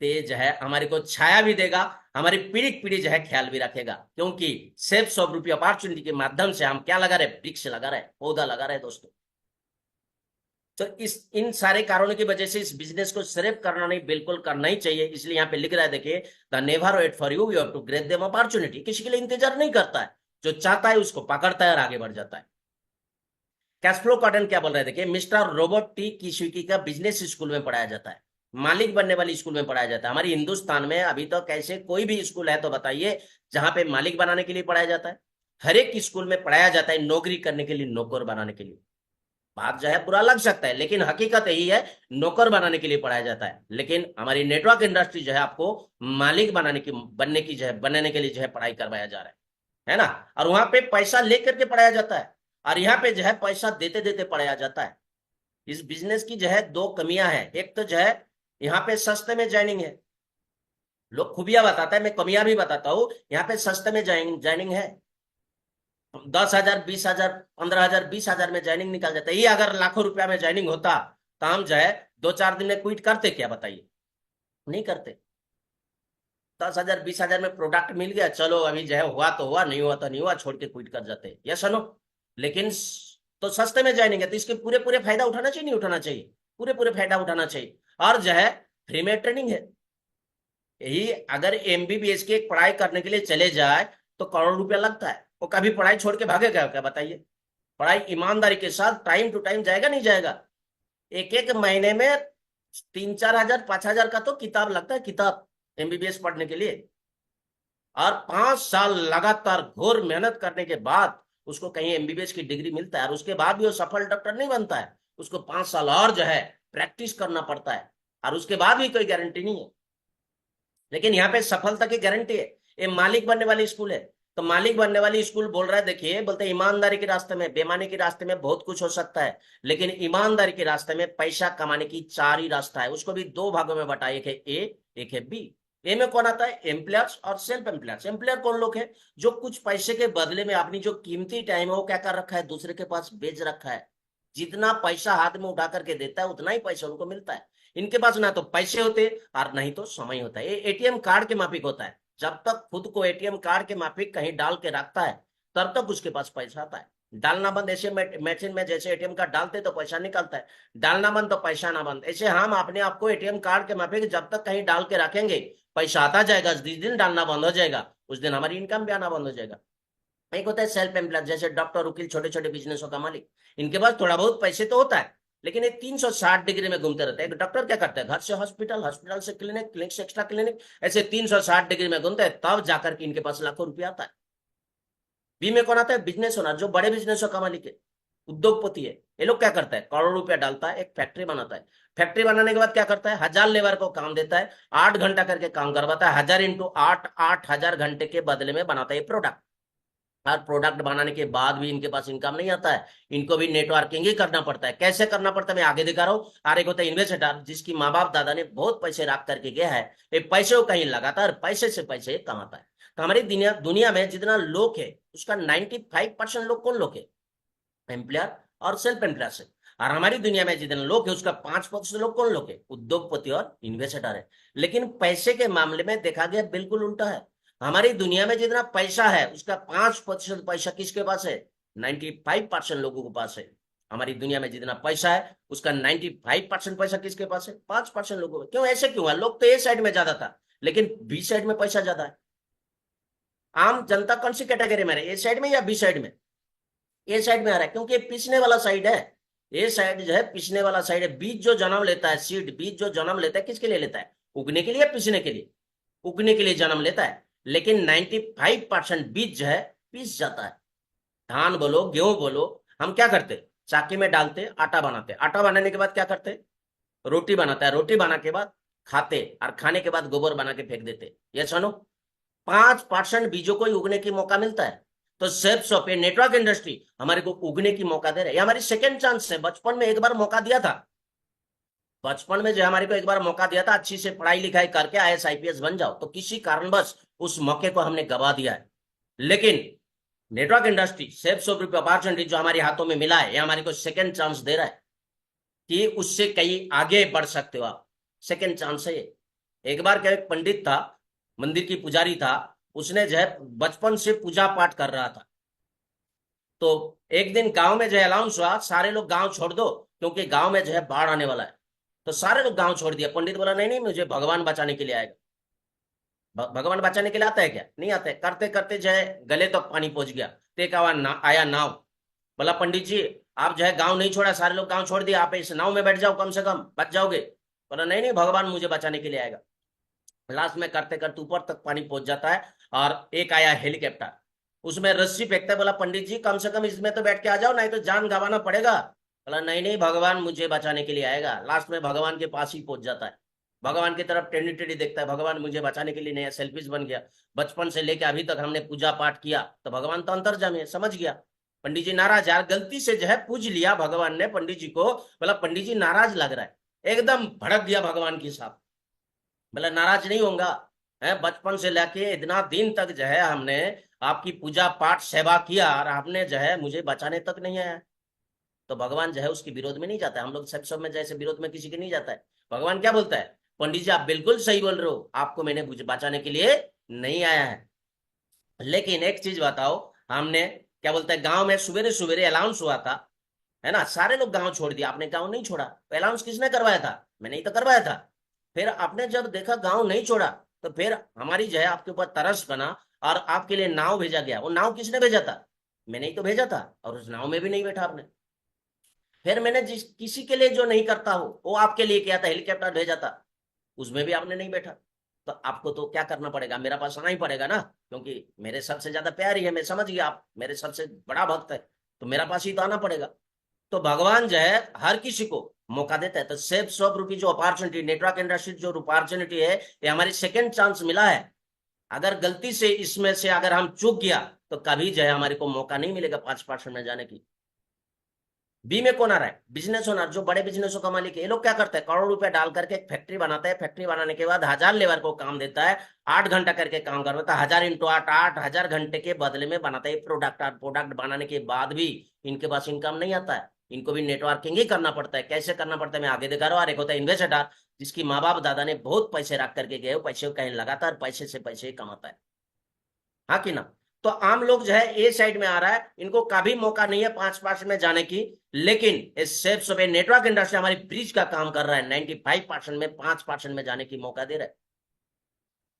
A: तेज है हमारे को छाया भी देगा, हमारी पीढ़ी पीढ़ी जो है ख्याल भी रखेगा। क्योंकि सेफ 100 रुपये अपॉर्चुनिटी के माध्यम से हम क्या लगा रहे, वृक्ष लगा रहे, पौधा लगा रहे दोस्तों। तो इस इन सारे कारणों की वजह से इस बिजनेस को सिर्फ करना नहीं, बिल्कुल करना ही चाहिए। इसलिए यहाँ पे लिख रहा है, देखिए, the never wait for you, you have to great them opportunity. किसी के लिए इंतजार नहीं करता है, जो चाहता है उसको पकड़ता है और आगे बढ़ जाता है। कैश फ्लो कॉटन क्या बोल रहे हैं, देखिए, मिस्टर रॉबर्ट टी किस्विकी का बिजनेस स्कूल में पढ़ाया जाता है, मालिक बनने वाली स्कूल में पढ़ाया जाता है। हमारे हिंदुस्तान में अभी तो कैसे कोई भी स्कूल है तो बताइए जहां पे मालिक बनाने के लिए पढ़ाया जाता है? हर एक स्कूल में पढ़ाया जाता है नौकरी करने के लिए, नौकर बनाने के लिए। बात जो है बुरा लग सकता है, लेकिन हकीकत यही है, नौकर बनाने के लिए पढ़ाया जाता है। लेकिन हमारी नेटवर्क इंडस्ट्री जो है आपको मालिक बनने की जो है, बनने के लिए जो है पढ़ाई करवाया जा रहा है ना। और वहां पे पैसा लेकर के पढ़ाया जाता है, और यहाँ पे जो है पैसा देते देते पढ़ाया जाता है। इस बिजनेस की जो है दो कमियां हैं। एक तो जो है यहाँ पे सस्ते में ज्वाइनिंग है, लोग खूबियां बताता है, मैं कमियां भी बताता हूँ। यहाँ पे सस्ते में ज्वाइनिंग है, 10,000, 20,000, 15,000, 20,000 में ज्वाइनिंग निकल जाता है। ये अगर लाखों रुपया में ज्वाइनिंग होता तो हम जो है 2-4 दिन में क्विट करते क्या, बताइए? नहीं करते। 10,000, 20,000 में प्रोडक्ट मिल गया, चलो अभी जो है हुआ तो हुआ, नहीं हुआ तो नहीं हुआ, छोड़ के क्विट कर जाते। Yes no? लेकिन तो सस्ते में ज्वाइनिंग है तो इसके पूरे पूरे फायदा उठाना चाहिए, नहीं उठाना चाहिए? पूरे पूरे फायदा उठाना चाहिए। और जो है फ्री में ट्रेनिंग है। यही अगर एमबीबीएस की एक पढ़ाई करने के लिए चले जाए तो करोड़ रुपया लगता है, वो कभी पढ़ाई छोड़ के भागेगा क्या, बताइए? पढ़ाई ईमानदारी के साथ टाइम टू टाइम जाएगा, नहीं जाएगा? एक एक महीने में 3-4 हजार 5,000 का तो किताब लगता है, किताब एमबीबीएस पढ़ने के लिए। और 5 साल लगातार घोर मेहनत करने के बाद उसको कहीं एमबीबीएस की डिग्री मिलता है, और उसके बाद भी वो सफल डॉक्टर नहीं बनता है। उसको 5 साल और जो है प्रैक्टिस करना पड़ता है, और उसके बाद भी कोई गारंटी नहीं है। लेकिन यहाँ पे सफलता की गारंटी है। ये मालिक बनने वाली स्कूल है। तो मालिक बनने वाली स्कूल बोल रहा है, देखिए, बोलते हैं ईमानदारी के रास्ते में, बेईमानी के रास्ते में बहुत कुछ हो सकता है, लेकिन ईमानदारी के रास्ते में पैसा कमाने की 4 ही रास्ता है। उसको भी 2 भागों में बटा, एक है ए, एक है बी। ए में कौन आता है? एम्प्लॉयर्स और सेल्फ एम्प्लॉयर्स। एम्प्लॉयर कौन लोग है? जो कुछ पैसे के बदले में अपनी जो कीमती टाइम है वो क्या कर रखा है, दूसरे के पास बेच रखा है। जितना पैसा हाथ में उठा करके देता है उतना ही पैसा उनको मिलता है। इनके पास ना तो पैसे होते और नहीं तो समय होता है। ये एटीएम कार्ड के माफिक होता है। जब तक खुद को एटीएम कार्ड के माफिक कहीं डाल के रखता है तब तक उसके पास पैसा आता है। डालना बंद, ऐसे मशीन में जैसे एटीएम कार्ड डालते तो पैसा निकलता है, डालना बंद तो पैसा ना बंद। ऐसे हम अपने आप को एटीएम कार्ड के माफिक जब तक कहीं डाल के रखेंगे, पैसा आता जाएगा। जिस दिन डालना बंद हो जाएगा उस दिन हमारी इनकम भी आना बंद हो जाएगा। एक होता है सेल्फ एम्प्लॉयड, जैसे डॉक्टर, वकील, छोटे छोटे बिजनेसों का मालिक। इनके पास थोड़ा बहुत पैसे तो होता है, लेकिन ये 360 डिग्री में घूमते रहते हैं। एक डॉक्टर क्या करता है, घर से हॉस्पिटल, हॉस्पिटल से क्लिनिक, क्लिनिक से एक्स्ट्रा क्लिनिक, ऐसे 360 डिग्री में घूमते हैं, तब जाकर के इनके पास लाखों रुपया आता है। बी में कौन आता है? बिजनेस ओनर, जो बड़े बिजनेसों का मालिक है, उद्योगपति है। ये लोग क्या करता है, करोड़ रुपया डालता है, एक फैक्ट्री बनाता है। फैक्ट्री बनाने के बाद क्या करता है, 1,000 लेबर को काम देता है, 8 घंटा करके काम करवाता है। 1,000 इंटू 8, 8,000 घंटे के बदले में बनाता है प्रोडक्ट। और प्रोडक्ट बनाने के बाद भी इनके पास इनकम नहीं आता है, इनको भी नेटवर्किंग ही करना पड़ता है। कैसे करना पड़ता है मैं आगे दिखा रहा हूँ। और एक होता है इन्वेस्टर, जिसकी माँ बाप दादा ने बहुत पैसे रख करके गया है, ये पैसे को कहीं लगाता है और पैसे से पैसे कमाता है। तो हमारी दुनिया दुनिया में जितना लोग है उसका 95% लोग कौन लोग है? एम्प्लॉयर और सेल्फ एम्प्लॉयर से। और हमारी दुनिया में जितने लोग है उसका 5% लोग कौन लोग है? उद्योगपति और इन्वेस्टर है। लेकिन पैसे के मामले में देखा गया बिल्कुल उल्टा है। हमारी दुनिया में जितना पैसा है उसका 5% पैसा किसके पास है? 95% लोगों के पास है। हमारी दुनिया में जितना पैसा है उसका 95% पैसा किसके पास है? 5% लोगों में। क्यों, ऐसे क्यों है? लोग तो ए साइड में ज्यादा था, लेकिन बी साइड में पैसा ज्यादा है। आम जनता कौन सी कैटेगरी में है, ए साइड में या बी साइड में? ए साइड में आ रहा है, क्योंकि पिसने वाला साइड है। ए साइड जो है पिसने वाला साइड है। बीज जो जन्म लेता है, सीड, बीज जो जन्म लेता है किसके लिए लेता है? उगने के लिए, पिसने के लिए? उगने के लिए जन्म लेता है। लेकिन 95% बीज जो है पिस जाता है। धान बोलो, गेहूं बोलो, हम क्या करते? चाकी में डालते, आटा बनाते, आटा बनाने के बाद क्या करते? रोटी बनाता है, रोटी बना के बाद खाते, और खाने के बाद गोबर बना के फेंक देते। ये सुनो, 5% बीजों को ही उगने की मौका मिलता है। तो सेल्फ सॉफ्ट नेटवर्क इंडस्ट्री हमारे को उगने की मौका दे रहे हैं। हमारी सेकंड चांस है। बचपन में एक बार मौका दिया था, बचपन में जो हमारे को एक बार मौका दिया था, अच्छी से पढ़ाई लिखाई करके आईएएस आईपीएस बन जाओ, तो किसी कारणवश उस मौके को हमने गवा दिया है। लेकिन network industry, self soft opportunity जो हमारे हाथों में मिला है, ये हमारे को सेकंड चांस दे रहा है कि उससे कहीं आगे बढ़ सकते हो आप। सेकंड चांस है ये। एक बार क्या, एक पंडित था, मंदिर की पुजारी था, उसने जो है बचपन से पूजा पाठ कर रहा था। तो एक दिन गांव में जो अनाउंस हुआ, सारे लोग गांव छोड़ दो, क्योंकि गांव में जो है बाढ़ आने वाला है। तो सारे लोग गांव छोड़ दिया। पंडित बोला नहीं नहीं, मुझे भगवान बचाने के लिए आएगा। भगवान बचाने के लिए आता है क्या? नहीं आता है। करते करते जो है गले तक पानी पहुंच गया। तो एक आया नाव। बोला पंडित जी, आप जो है गांव नहीं छोड़ा, सारे लोग गांव छोड़ दिया, आप इस नाव में बैठ जाओ, कम से कम बच जाओगे। बोला नहीं नहीं, भगवान मुझे बचाने के लिए आएगा। लास्ट में करते करते ऊपर तक पानी पहुंच जाता है। और एक आया हेलीकॉप्टर, उसमें रस्सी फेंकता है। बोला पंडित जी, कम से कम इसमें तो बैठ के आ जाओ, नहीं तो जान गंवाना पड़ेगा। बोला नहीं नहीं, भगवान मुझे बचाने के लिए आएगा। लास्ट में भगवान के पास ही पहुंच जाता है। भगवान की तरफ टेढ़ी टेढ़ी देखता है, भगवान मुझे बचाने के लिए नहीं है, सेल्फिश बन गया। बचपन से लेकर अभी तक हमने पूजा पाठ किया, तो भगवान तो अंतर्जामी है, समझ गया। पंडित जी नाराज, यार गलती से जो है पूज लिया भगवान ने पंडित जी को। बोला पंडित जी नाराज लग रहा है, एकदम भड़क गया भगवान के साथ। बोला नाराज नहीं होगा, है बचपन से लेके इतना दिन तक जो है हमने आपकी पूजा पाठ सेवा किया, और आपने जो है मुझे बचाने तक नहीं आया। तो भगवान जो है उसके विरोध में नहीं जाता है। हम लोग सब में जैसे विरोध में किसी के नहीं जाता है। भगवान क्या बोलता है, पंडित जी आप बिल्कुल सही बोल रहे हो, आपको मैंने बचाने के लिए नहीं आया है। लेकिन एक चीज बताओ, हमने क्या बोलता है, गांव में सवेरे सवेरे अनाउंस हुआ था, है ना, सारे लोग गांव छोड़ दिया, आपने गांव नहीं छोड़ा। अनाउंस किसने करवाया था? मैंने ही तो करवाया था। फिर आपने जब देखा गांव नहीं छोड़ा, तो फिर हमारी जो है आपके ऊपर तरस बना, और आपके लिए नाव भेजा गया। वो नाव किसने भेजा था? मैंने ही तो भेजा था, और उस नाव में भी नहीं बैठा आपने। फिर मैंने जिस किसी के लिए जो नहीं करता हो वो आपके लिए किया था, हेलीकॉप्टर भेजा था, उसमें भी आपने नहीं बैठा। तो आपको तो क्या करना पड़ेगा, मेरा पास आना ही पड़ेगा ना, क्योंकि मेरे सबसे ज्यादा प्यार ही है, मैं समझ गया आप मेरे सबसे बड़ा भक्त है, तो मेरा पास ही तो आना पड़ेगा। तो भगवान जो है हर किसी को मौका देता है। तो सेफ सॉफ्ट रुपी जो अपॉर्चुनिटी, नेटवर्क इंडस्ट्री जो अपॉर्चुनिटी है, ये हमारी सेकंड चांस मिला है। अगर गलती से इसमें से अगर हम चूक गया, तो कभी जो है हमारे को मौका नहीं मिलेगा 5% में जाने की। बी में कौन आ रहा है? बिजनेस ओनर, जो बड़े बिजनेसों का मालिक है। ये लोग क्या करते हैं, करोड़ रुपए डाल करके एक फैक्ट्री बनाते हैं। फैक्ट्री बनाने के बाद 1000 लेबर को काम देता है, 8 घंटा करके काम करवाता है। 1000 × 8, 8000 घंटे के बदले में बनाता है प्रोडक्ट। प्रोडक्ट बनाने के बाद भी इनके पास इनकम नहीं आता है, इनको भी नेटवर्किंग ही करना पड़ता है। कैसे करना पड़ता है मैं आगे दिखा रहा हूँ। और एक होता है इन्वेस्टर, जिसकी माँ बाप दादा ने बहुत पैसे रख करके गए, पैसे को कहीं लगातार पैसे से पैसे कमाता है, हाँ कि ना। तो आम लोग जो है ए साइड में आ रहा है, इनको कभी मौका नहीं है 5% में जाने की। लेकिन इस सेफ सुबह नेटवर्क इंडस्ट्री हमारी ब्रिज का काम कर रहा है, 95% में 5% में जाने की मौका दे रहा है।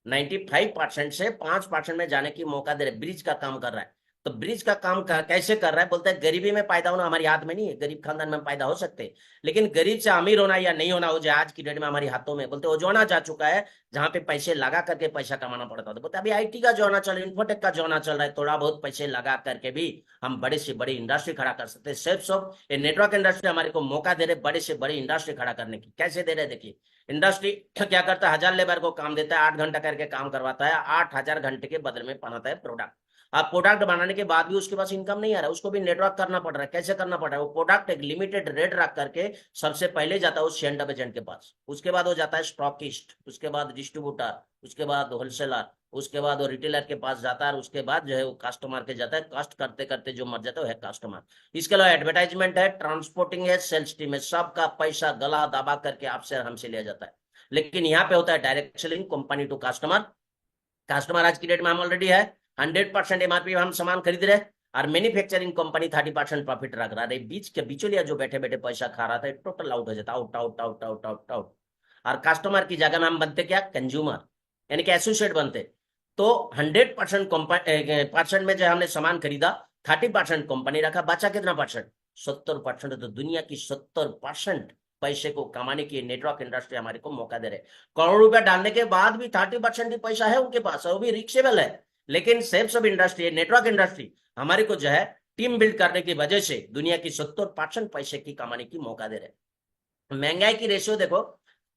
A: 95% से 5% में जाने की मौका दे रहे, ब्रिज का काम कर रहा है। तो ब्रिज का काम कैसे कर रहा है? बोलते हैं गरीबी में पैदा होना हमारी हाथ में नहीं है, गरीब खानदान में पैदा हो सकते हैं, लेकिन गरीब से अमीर होना या नहीं होना, वो जो आज की डेट में हमारी हाथों में। बोलते वो जोना जा चुका है जहां पे पैसे लगा करके पैसा कमाना पड़ता था। बोलते अभी आईटी का जोना चल रहा है, इन्फोटेक का जोना चल रहा है, थोड़ा बहुत पैसे लगा करके भी हम बड़े से बड़ी इंडस्ट्री खड़ा कर सकते हैं। सिर्फ सब ये नेटवर्क इंडस्ट्री हमारे को मौका दे रहे बड़े से बड़ी इंडस्ट्री खड़ा करने की। कैसे दे रहे देखिए, इंडस्ट्री क्या करता है, 1000 लेबर को काम देता है, 8 घंटा करके काम करवाता है, 8000 घंटे के बदले में बनाता है प्रोडक्ट। अब प्रोडक्ट बनाने के बाद भी उसके पास इनकम नहीं आ रहा है, उसको भी नेटवर्क करना पड़ रहा है। कैसे करना पड़ रहा है? वो प्रोडक्ट एक लिमिटेड रेट रख करके सबसे पहले जाता है उस सेंड एजेंट के पास, उसके बाद वो जाता है स्टॉकिस्ट, उसके बाद डिस्ट्रीब्यूटर, उसके बाद होलसेलर, उसके बाद वो रिटेलर के पास जाता है, और उसके बाद जो है वो कस्टमर के जाता है। कस्ट करते करते जो मर जाता है वो है कस्टमर। इसके अलावा एडवर्टाइजमेंट है, ट्रांसपोर्टिंग है, सेल्स टीम है, सबका पैसा गला दबा करके आपसे हमसे लिया जाता है। लेकिन यहाँ पे होता है direct selling, company to customer. Customer आज की डेट में हम ऑलरेडी है 100% एमआरपी हम सामान खरीद रहे, और मैन्युफैक्चरिंग कंपनी 30% प्रॉफिट रख रहा है। बीच के बिचौलिया जो बैठे बैठे पैसा खा रहा था, टोटल आउट हो जाता, out out out out out out. और कस्टमर की जगह में हम बनते क्या, कंज्यूमर, यानी कि एसोसिएट बनते। तो 100% में जो हमने सामान खरीदा, 30% कंपनी रखा, बचा कितना परसेंट? 70%। तो दुनिया की 70% पैसे को कमाने की नेटवर्क इंडस्ट्री हमारे को मौका दे रहे। करोड़ रुपया डालने के बाद भी 30% ही पैसा है उनके पास, और वो भी रिक्सेबल है। लेकिन sales of industry, network industry हमारे को जो है टीम बिल्ड करने की वजह से दुनिया की 70% पैसे की कमाने की मौका दे रहे। महंगाई की रेशियो देखो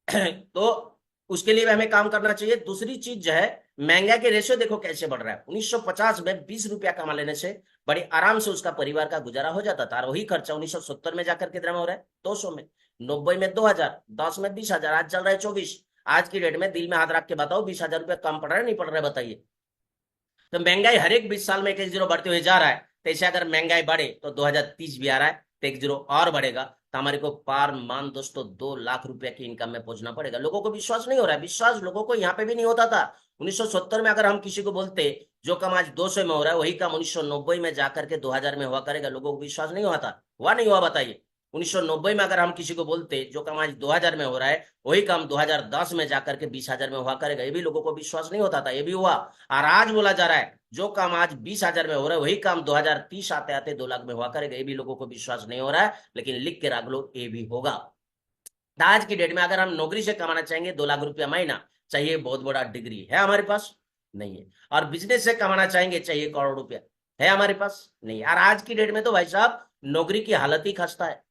A: तो उसके लिए भी हमें काम करना चाहिए। दूसरी चीज जो है, महंगाई के रेशियो देखो कैसे बढ़ रहा है। 1950 में 20 रुपया कमा लेने से बड़े आराम से उसका परिवार का गुजारा हो जाता था, और वही खर्चा 1970 में जाकर कितना हो रहा है, 200 में, 90 में 2000, 10 में 20,000, आज चल रहा है 24। आज की डेट में दिल में हाथ रख के बताओ 20,000 रुपया कम पड़ रहा है नहीं पड़ रहा है, बताइए। तो महंगाई हर एक 20 साल में 1 0 बढ़ते हुए जा रहा है। तो ऐसे अगर महंगाई बढ़े तो 2030 भी आ रहा है, तो 1 0 और बढ़ेगा, तो हमारे को पार मान दोस्तों 2 लाख रुपए की इनकम में पहुंचना पड़ेगा। लोगों को विश्वास नहीं हो रहा है, विश्वास लोगों को यहाँ पे भी नहीं होता था। 1970 में अगर हम किसी को बोलते जो काम आज 200 में हो रहा है, वही काम 1990 में जाकर के 2000 में हुआ करेगा, लोगों को विश्वास नहीं हुआ था। हुआ नहीं हुआ, बताइए। 1990 में अगर हम किसी को बोलते जो काम आज 2000 में हो रहा है वही काम 2010 में जाकर के 20,000 में हुआ करेगा, ये भी लोगों को विश्वास नहीं होता था, ये भी हुआ। और आज बोला जा रहा है जो काम आज 20,000 में हो रहा है वही काम 2030 आते आते 2 लाख में हुआ करेगा, ये भी लोगों को विश्वास नहीं हो रहा है, लेकिन लिख के रख लो ये भी होगा। तो आज की डेट में अगर हम नौकरी से कमाना चाहेंगे 2 लाख रुपया महीना, चाहिए बहुत बड़ा डिग्री है हमारे पास, नहीं है। और बिजनेस से कमाना चाहेंगे चाहिए करोड़ रुपया, है हमारे पास, नहीं है। और आज की डेट में तो भाई साहब नौकरी की हालत ही खस्ता है।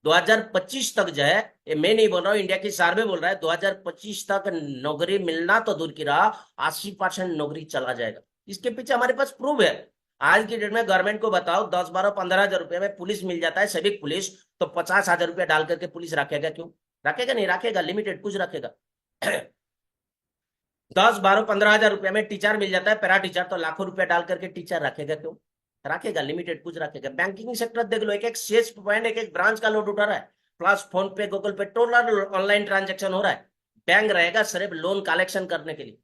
A: 2025 तक जो है, ये मैं नहीं बोल रहा हूँ, इंडिया की सर्वे बोल रहा है 2025 तक नौकरी मिलना तो दूर की रहा, 80% नौकरी चला जाएगा। इसके पीछे हमारे पास प्रूफ है। आज की डेट में गवर्नमेंट को बताओ 10, 12, 15 हजार रुपए में पुलिस मिल जाता है, सिविक पुलिस, तो 50,000 रुपया डाल करके पुलिस रखेगा क्यों? रखेगा नहीं, रखेगा लिमिटेड कुछ रखेगा। 10, 12, 15 हजार रुपया में टीचर मिल जाता है, पैरा टीचर, तो लाखों रुपया डाल करके टीचर रखेगा क्यों? रखेगा लिमिटेड कुछ रखेगा। बैंकिंग सेक्टर देख लो, एक एक सेल्स पॉइंट, एक एक ब्रांच का लोड उठा रहा है, प्लस फोन पे, गूगल पे, टोटल ऑनलाइन ट्रांजेक्शन हो रहा है। बैंक रहेगा सिर्फ लोन कलेक्शन करने के लिए।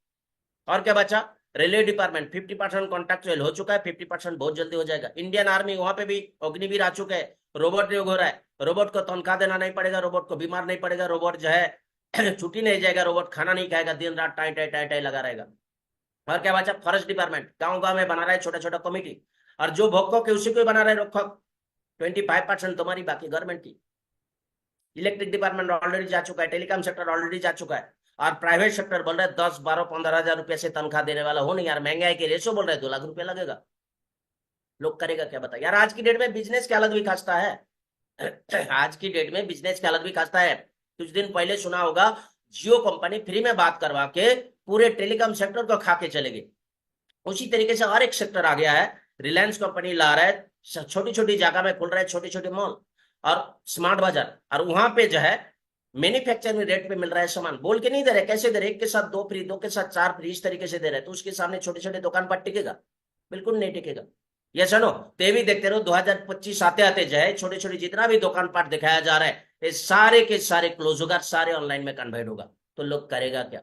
A: और क्या बचा? रेलवे डिपार्टमेंट 50% कॉन्ट्रैक्चुअल हो चुका है, 50% बहुत जल्दी हो जाएगा। इंडियन आर्मी, वहां पे भी अग्निवीर आ चुके हैं, रोबोट योग हो रहा है, रोबोट को तनख्वाह देना नहीं पड़ेगा, रोबोट को बीमार नहीं पड़ेगा, रोबोट जो है छुट्टी नहीं जाएगा, रोबोट खाना नहीं खाएगा, दिन रात टाई टाई टाई टाई लगा रहेगा। और क्या बचा? फॉरेस्ट डिपार्टमेंट गांव गांव में बना रहा है छोटा छोटा कमिटी, और जो भोग के उसी को बना रहे रोक 25% तुम्हारी, बाकी गवर्नमेंट की। इलेक्ट्रिक डिपार्टमेंट ऑलरेडी जा चुका है, टेलीकॉम सेक्टर ऑलरेडी जा चुका है, और प्राइवेट सेक्टर बोल रहा है 10, 12, 15 हजार रुपए से तनख्वाह देने वाला हो नहीं यार, महंगाई के रेशो बोल रहे हैं 2 लाख रुपया लगेगा। लोग करेगा क्या बताइए यार? आज की डेट में बिजनेस की हालत भी खास्ता है। आज की डेट में बिजनेस की हालत भी खास्ता है। कुछ दिन पहले सुना होगा, जियो कंपनी फ्री में बात करवा के पूरे टेलीकॉम सेक्टर को खा के चलेगी। उसी तरीके से और एक सेक्टर आ गया है, रिलायंस कंपनी ला रहा है, छोटी छोटी जगह में खोल रहा है छोटे छोटे मॉल और स्मार्ट बाजार, और वहां पे जो है मैन्युफैक्चरिंग रेट पे मिल रहा है सामान, बोल के नहीं दे रहे, कैसे दे रहे? 1 के साथ 2 फ्री, 2 के साथ 4 फ्री, इस तरीके से दे रहे, तो उसके सामने छोटे छोटे दुकान पर टिकेगा? बिल्कुल नहीं टिकेगा। ये सुनो, ते भी देखते रहो 2025 आते आते जो है छोटे छोटे जितना भी दुकान पाट दिखाया जा रहा है, ये सारे के सारे क्लोज होगा, सारे ऑनलाइन में कन्वर्ट होगा। तो लोग करेगा क्या?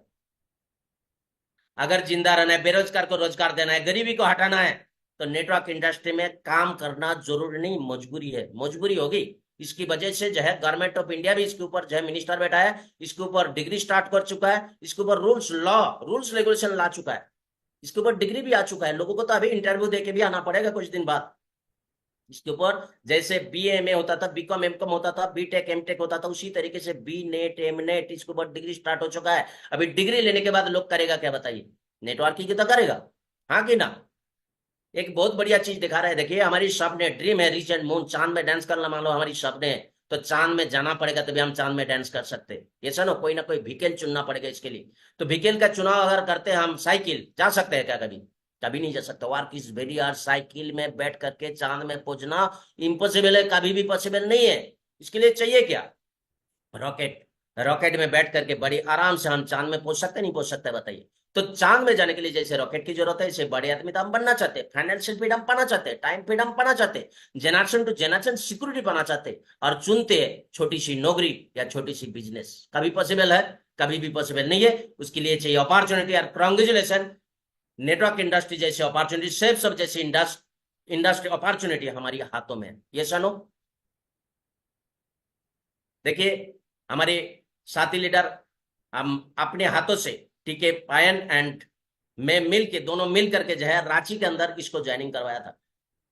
A: अगर जिंदा रहना है, बेरोजगार को रोजगार देना है, गरीबी को हटाना है, तो नेटवर्क इंडस्ट्री में काम करना जरूरी नहीं, मजबूरी है, मजबूरी होगी। इसकी वजह से जो है गवर्नमेंट ऑफ इंडिया भी इसके ऊपर जो है मिनिस्टर बैठा है, इसके ऊपर डिग्री स्टार्ट कर चुका है, इसके ऊपर रूल्स रेगुलेशन ला चुका है, इसके ऊपर डिग्री भी आ चुका है। लोगों को तो अभी इंटरव्यू देके भी आना पड़ेगा कुछ दिन बाद इसके ऊपर। जैसे BA MA होता था, BCom MCom होता था, BTech MTech होता था, उसी तरीके से BNET MNET इसके ऊपर डिग्री स्टार्ट हो चुका है। अभी डिग्री लेने के बाद लोग करेगा क्या बताइए? नेटवर्किंग की तो करेगा, हाँ कि ना? एक बहुत बढ़िया चीज दिखा रहा है, देखिए हमारी सपने ड्रीम है रीच एंड मून, चांद में डांस करना मान लो हमारी सपने है, तो चांद में जाना पड़ेगा तभी हम चांद में डांस कर सकते हैं। ये सुनो, कोई ना कोई व्हीकल चुनना पड़ेगा इसके लिए। तो व्हीकल का चुनाव अगर करते हैं हम, साइकिल जा सकते हैं क्या कभी? कभी नहीं जा सकता। Work is very hard, cycle में बैठ करके चांद में पहुंचना इम्पॉसिबल है, कभी भी पॉसिबल नहीं है। इसके लिए चाहिए क्या? रॉकेट। रॉकेट में बैठ करके बड़ी आराम से हम चांद में पहुंच सकते नहीं पहुंच सकते बताइए? तो चांद में जाने के लिए जैसे रॉकेट की जरूरत है, इसे बड़े आदमी तो हम बनना चाहते हैं, फाइनेंशियल फ्रीडम पाना चाहते हैं, टाइम फ्रीडम पाना चाहते हैं, जनरेशन टू जनरेशन सिक्योरिटी पाना चाहते हैं, और चुनते हैं छोटी सी नौकरी या छोटी सी बिजनेस। कभी पॉसिबल है? कभी भी पॉसिबल नहीं है। उसके लिए चाहिए अपॉर्चुनिटी, और कॉन्ग्रेचुलेशन, नेटवर्क इंडस्ट्री जैसे अपॉर्चुनिटी, सेफ सब जैसी इंडस्ट्री अपॉर्चुनिटी हमारी हाथों में है। ये सुनो, देखिए हमारे साथी लीडर, हम अपने हाथों से टीके पायन एंड मैं मिल के, दोनों मिल करके जो है रांची के अंदर इसको ज्वाइनिंग करवाया था,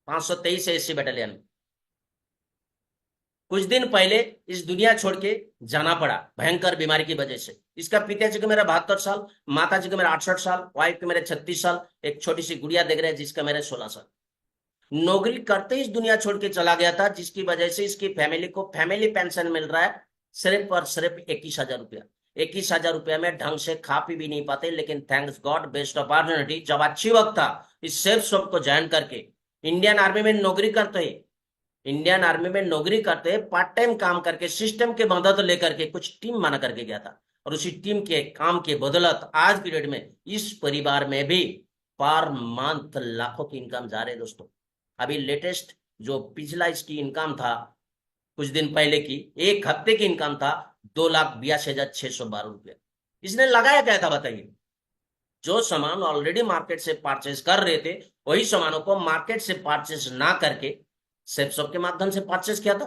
A: 523 SC बटालियन। कुछ दिन पहले इस दुनिया छोड़ के जाना पड़ा भयंकर बीमारी की वजह से। इसका पिताजी को मेरा 72 साल, माता जी को मेरा 68 साल, वाइफ के मेरे 36 साल, एक छोटी सी गुड़िया देख रहे हैं जिसका मेरे 16 साल। नौकरी करते ही इस दुनिया छोड़ के चला गया था, जिसकी वजह से इसकी फैमिली को फैमिली पेंशन मिल रहा है सिर्फ और सिर्फ 21,000 रुपया। 21,000 रुपया में ढंग से खा पी भी नहीं पाते, लेकिन थैंक्स गॉड, बेस्ट अपॉर्चुनिटी, जब अच्छी वक्त था इस सेल्फ शॉप को ज्वाइन करके इंडियन आर्मी में नौकरी करते हैं, इंडियन आर्मी में नौकरी करते हैं, पार्ट टाइम काम करके सिस्टम के मदद लेकर के कुछ टीम बना करके गया था, और उसी टीम के काम के बदौलत आज पीरियड में इस परिवार में भी पर मंथ लाखों की इनकम जा रहे दोस्तों। अभी लेटेस्ट जो पिछला इसकी इनकम था कुछ दिन पहले की, एक हफ्ते की इनकम था 2,82,612 रुपया। इसने लगाया क्या था बताइए? जो सामान ऑलरेडी मार्केट से परचेज कर रहे थे, वही सामानों को मार्केट से परचेज ना करके सेल्फ शॉप के माध्यम से परचेज किया था।